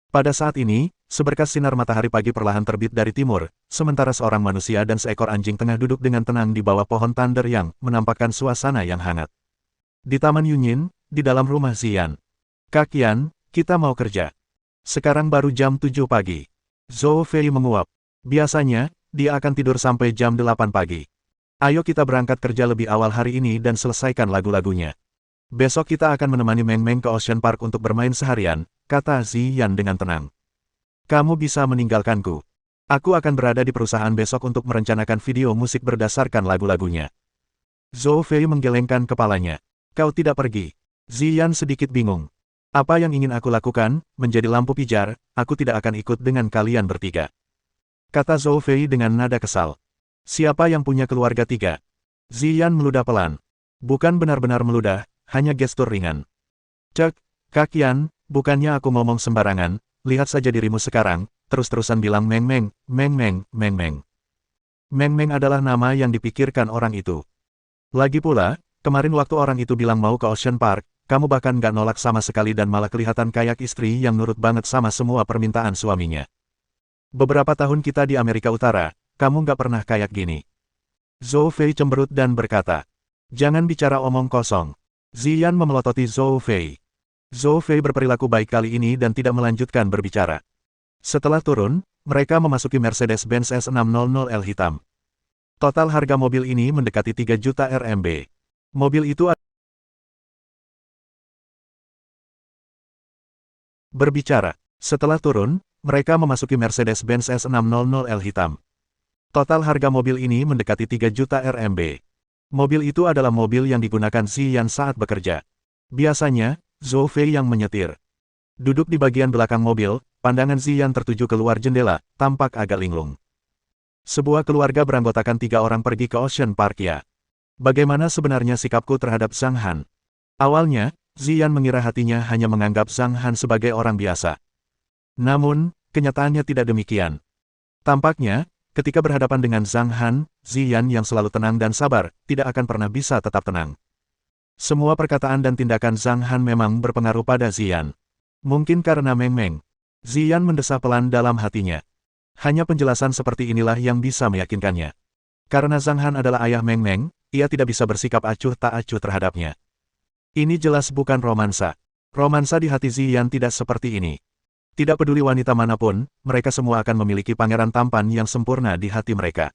Pada saat ini, seberkas sinar matahari pagi perlahan terbit dari timur, sementara seorang manusia dan seekor anjing tengah duduk dengan tenang di bawah pohon thunder yang menampakkan suasana yang hangat. Di Taman Yunyin, di dalam rumah Ziyan. Kak Yan, kita mau kerja. Sekarang baru jam 7 pagi. Zhou Fei menguap. Biasanya, dia akan tidur sampai jam 8 pagi. Ayo kita berangkat kerja lebih awal hari ini dan selesaikan lagu-lagunya. Besok kita akan menemani Meng Meng ke Ocean Park untuk bermain seharian, kata Ziyan dengan tenang. Kamu bisa meninggalkanku. Aku akan berada di perusahaan besok untuk merencanakan video musik berdasarkan lagu-lagunya. Zhou Fei menggelengkan kepalanya. Kau tidak pergi. Ziyan sedikit bingung. Apa yang ingin aku lakukan, menjadi lampu pijar, aku tidak akan ikut dengan kalian bertiga. Kata Zhou Fei dengan nada kesal. Siapa yang punya keluarga 3? Ziyan meludah pelan. Bukan benar-benar meludah, hanya gestur ringan. Cek, Kak Yan, bukannya aku ngomong sembarangan, lihat saja dirimu sekarang, terus-terusan bilang Meng Meng, Meng Meng, Meng Meng. Meng Meng adalah nama yang dipikirkan orang itu. Lagi pula, kemarin waktu orang itu bilang mau ke Ocean Park, kamu bahkan gak nolak sama sekali dan malah kelihatan kayak istri yang nurut banget sama semua permintaan suaminya. Beberapa tahun kita di Amerika Utara, kamu gak pernah kayak gini. Zhou Fei cemberut dan berkata, jangan bicara omong kosong. Ziyan memelototi Zhou Fei. Zhou Fei berperilaku baik kali ini dan tidak melanjutkan berbicara. Setelah turun, mereka memasuki Mercedes-Benz S600L hitam. Total harga mobil ini mendekati 3 juta RMB. Mobil itu berbicara. Setelah turun, mereka memasuki Mercedes-Benz S600L hitam. Total harga mobil ini mendekati 3 juta RMB. Mobil itu adalah mobil yang digunakan Ziyan saat bekerja. Biasanya, Zhou Fei yang menyetir. Duduk di bagian belakang mobil, pandangan Ziyan tertuju keluar jendela, tampak agak linglung. Sebuah keluarga beranggotakan 3 orang pergi ke Ocean Park ya. Bagaimana sebenarnya sikapku terhadap Zhang Han? Awalnya, Ziyan mengira hatinya hanya menganggap Zhang Han sebagai orang biasa. Namun, kenyataannya tidak demikian. Tampaknya, ketika berhadapan dengan Zhang Han, Ziyan yang selalu tenang dan sabar, tidak akan pernah bisa tetap tenang. Semua perkataan dan tindakan Zhang Han memang berpengaruh pada Ziyan. Mungkin karena Meng Meng. Ziyan mendesah pelan dalam hatinya. Hanya penjelasan seperti inilah yang bisa meyakinkannya. Karena Zhang Han adalah ayah Meng Meng, ia tidak bisa bersikap acuh tak acuh terhadapnya. Ini jelas bukan romansa. Romansa di hati Ziyan tidak seperti ini. Tidak peduli wanita manapun, mereka semua akan memiliki pangeran tampan yang sempurna di hati mereka.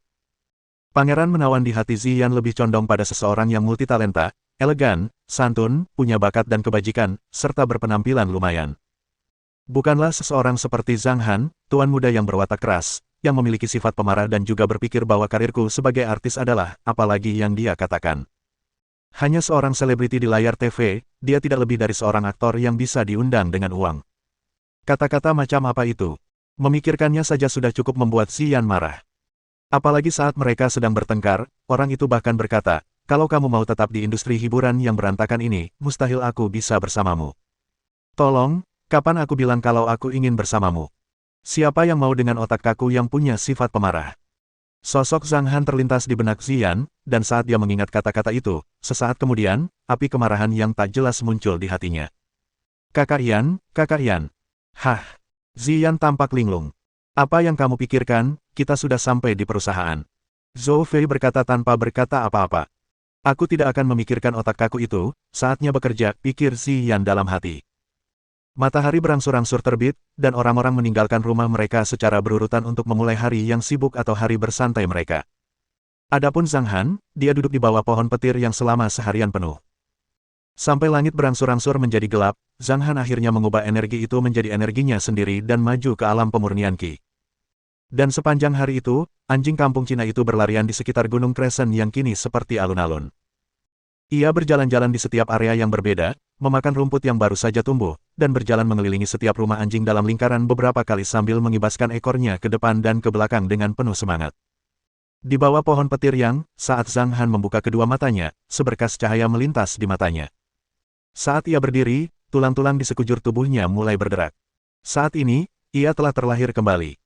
Pangeran menawan di hati Ziyan lebih condong pada seseorang yang multitalenta, elegan, santun, punya bakat dan kebajikan, serta berpenampilan lumayan. Bukanlah seseorang seperti Zhang Han, tuan muda yang berwatak keras, yang memiliki sifat pemarah dan juga berpikir bahwa karirku sebagai artis adalah, apalagi yang dia katakan. Hanya seorang selebriti di layar TV, dia tidak lebih dari seorang aktor yang bisa diundang dengan uang. Kata-kata macam apa itu? Memikirkannya saja sudah cukup membuat Ziyan marah. Apalagi saat mereka sedang bertengkar, orang itu bahkan berkata, kalau kamu mau tetap di industri hiburan yang berantakan ini, mustahil aku bisa bersamamu. Tolong, kapan aku bilang kalau aku ingin bersamamu? Siapa yang mau dengan otak kaku yang punya sifat pemarah? Sosok Zhang Han terlintas di benak Ziyan, dan saat dia mengingat kata-kata itu, sesaat kemudian, api kemarahan yang tak jelas muncul di hatinya. Kakak Yan, Kakak Yan. Hah, Ziyan tampak linglung. Apa yang kamu pikirkan, kita sudah sampai di perusahaan. Zhou Fei berkata tanpa berkata apa-apa. Aku tidak akan memikirkan otak kaku itu, saatnya bekerja, pikir Ziyan dalam hati. Matahari berangsur-angsur terbit, dan orang-orang meninggalkan rumah mereka secara berurutan untuk memulai hari yang sibuk atau hari bersantai mereka. Adapun Zhang Han, dia duduk di bawah pohon petir yang selama seharian penuh. Sampai langit berangsur-angsur menjadi gelap, Zhang Han akhirnya mengubah energi itu menjadi energinya sendiri dan maju ke alam pemurnian Qi. Dan sepanjang hari itu, anjing kampung Cina itu berlarian di sekitar Gunung Crescent yang kini seperti alun-alun. Ia berjalan-jalan di setiap area yang berbeda, memakan rumput yang baru saja tumbuh, dan berjalan mengelilingi setiap rumah anjing dalam lingkaran beberapa kali sambil mengibaskan ekornya ke depan dan ke belakang dengan penuh semangat. Di bawah pohon petir yang, saat Zhang Han membuka kedua matanya, seberkas cahaya melintas di matanya. Saat ia berdiri, tulang-tulang di sekujur tubuhnya mulai berderak. Saat ini, ia telah terlahir kembali.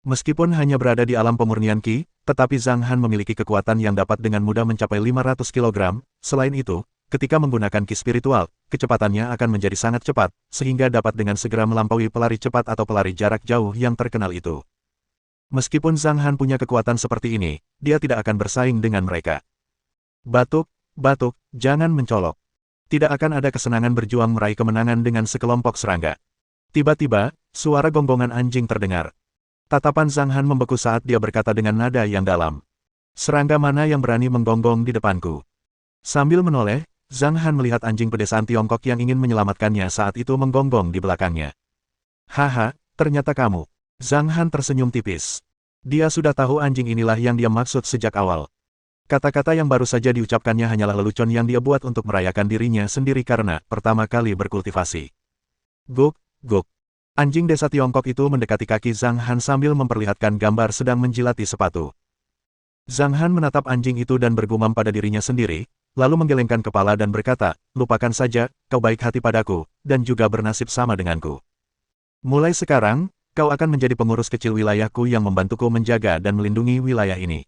Meskipun hanya berada di alam pemurnian Qi, tetapi Zhang Han memiliki kekuatan yang dapat dengan mudah mencapai 500 kg. Selain itu, ketika menggunakan Qi spiritual, kecepatannya akan menjadi sangat cepat, sehingga dapat dengan segera melampaui pelari cepat atau pelari jarak jauh yang terkenal itu. Meskipun Zhang Han punya kekuatan seperti ini, dia tidak akan bersaing dengan mereka. Batuk, batuk, jangan mencolok. Tidak akan ada kesenangan berjuang meraih kemenangan dengan sekelompok serangga. Tiba-tiba, suara gonggongan anjing terdengar. Tatapan Zhang Han membeku saat dia berkata dengan nada yang dalam. Serangga mana yang berani menggonggong di depanku? Sambil menoleh, Zhang Han melihat anjing pedesaan Tiongkok yang ingin menyelamatkannya saat itu menggonggong di belakangnya. Haha, ternyata kamu. Zhang Han tersenyum tipis. Dia sudah tahu anjing inilah yang dia maksud sejak awal. Kata-kata yang baru saja diucapkannya hanyalah lelucon yang dia buat untuk merayakan dirinya sendiri karena pertama kali berkultivasi. Guk, guk. Anjing desa Tiongkok itu mendekati kaki Zhang Han sambil memperlihatkan gambar sedang menjilati sepatu. Zhang Han menatap anjing itu dan bergumam pada dirinya sendiri, lalu menggelengkan kepala dan berkata, lupakan saja, kau baik hati padaku, dan juga bernasib sama denganku. Mulai sekarang, kau akan menjadi pengurus kecil wilayahku yang membantuku menjaga dan melindungi wilayah ini.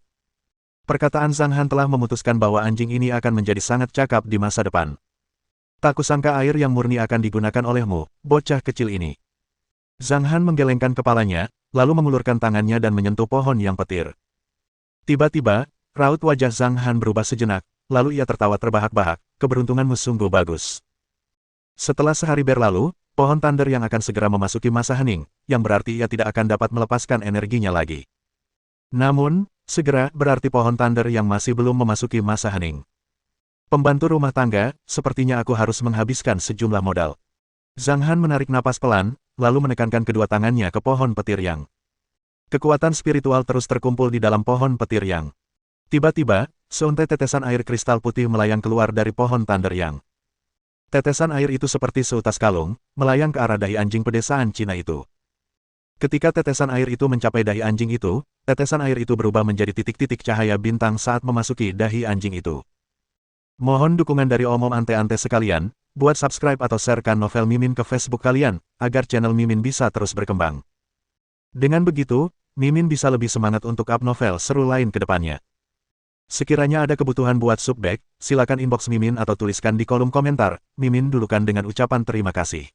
Perkataan Zhang Han telah memutuskan bahwa anjing ini akan menjadi sangat cakap di masa depan. Tak kusangka air yang murni akan digunakan olehmu, bocah kecil ini. Zhang Han menggelengkan kepalanya, lalu mengulurkan tangannya dan menyentuh pohon yang petir. Tiba-tiba, raut wajah Zhang Han berubah sejenak, lalu ia tertawa terbahak-bahak, keberuntunganmu sungguh bagus. Setelah sehari berlalu, pohon Thunder yang akan segera memasuki masa hening, yang berarti ia tidak akan dapat melepaskan energinya lagi. Namun, segera berarti pohon Thunder yang masih belum memasuki masa hening. Pembantu rumah tangga, sepertinya aku harus menghabiskan sejumlah modal. Zhang Han menarik napas pelan, lalu menekankan kedua tangannya ke pohon petir yang. Kekuatan spiritual terus terkumpul di dalam pohon petir yang. Tiba-tiba, seuntai tetesan air kristal putih melayang keluar dari pohon Thunder yang. Tetesan air itu seperti seutas kalung, melayang ke arah dahi anjing pedesaan Cina itu. Ketika tetesan air itu mencapai dahi anjing itu, tetesan air itu berubah menjadi titik-titik cahaya bintang saat memasuki dahi anjing itu. Mohon dukungan dari omom ante-ante sekalian, buat subscribe atau sharekan novel Mimin ke Facebook kalian, agar channel Mimin bisa terus berkembang. Dengan begitu, Mimin bisa lebih semangat untuk up novel seru lain ke depannya. Sekiranya ada kebutuhan buat subback, silakan inbox Mimin atau tuliskan di kolom komentar. Mimin dulukan dengan ucapan terima kasih.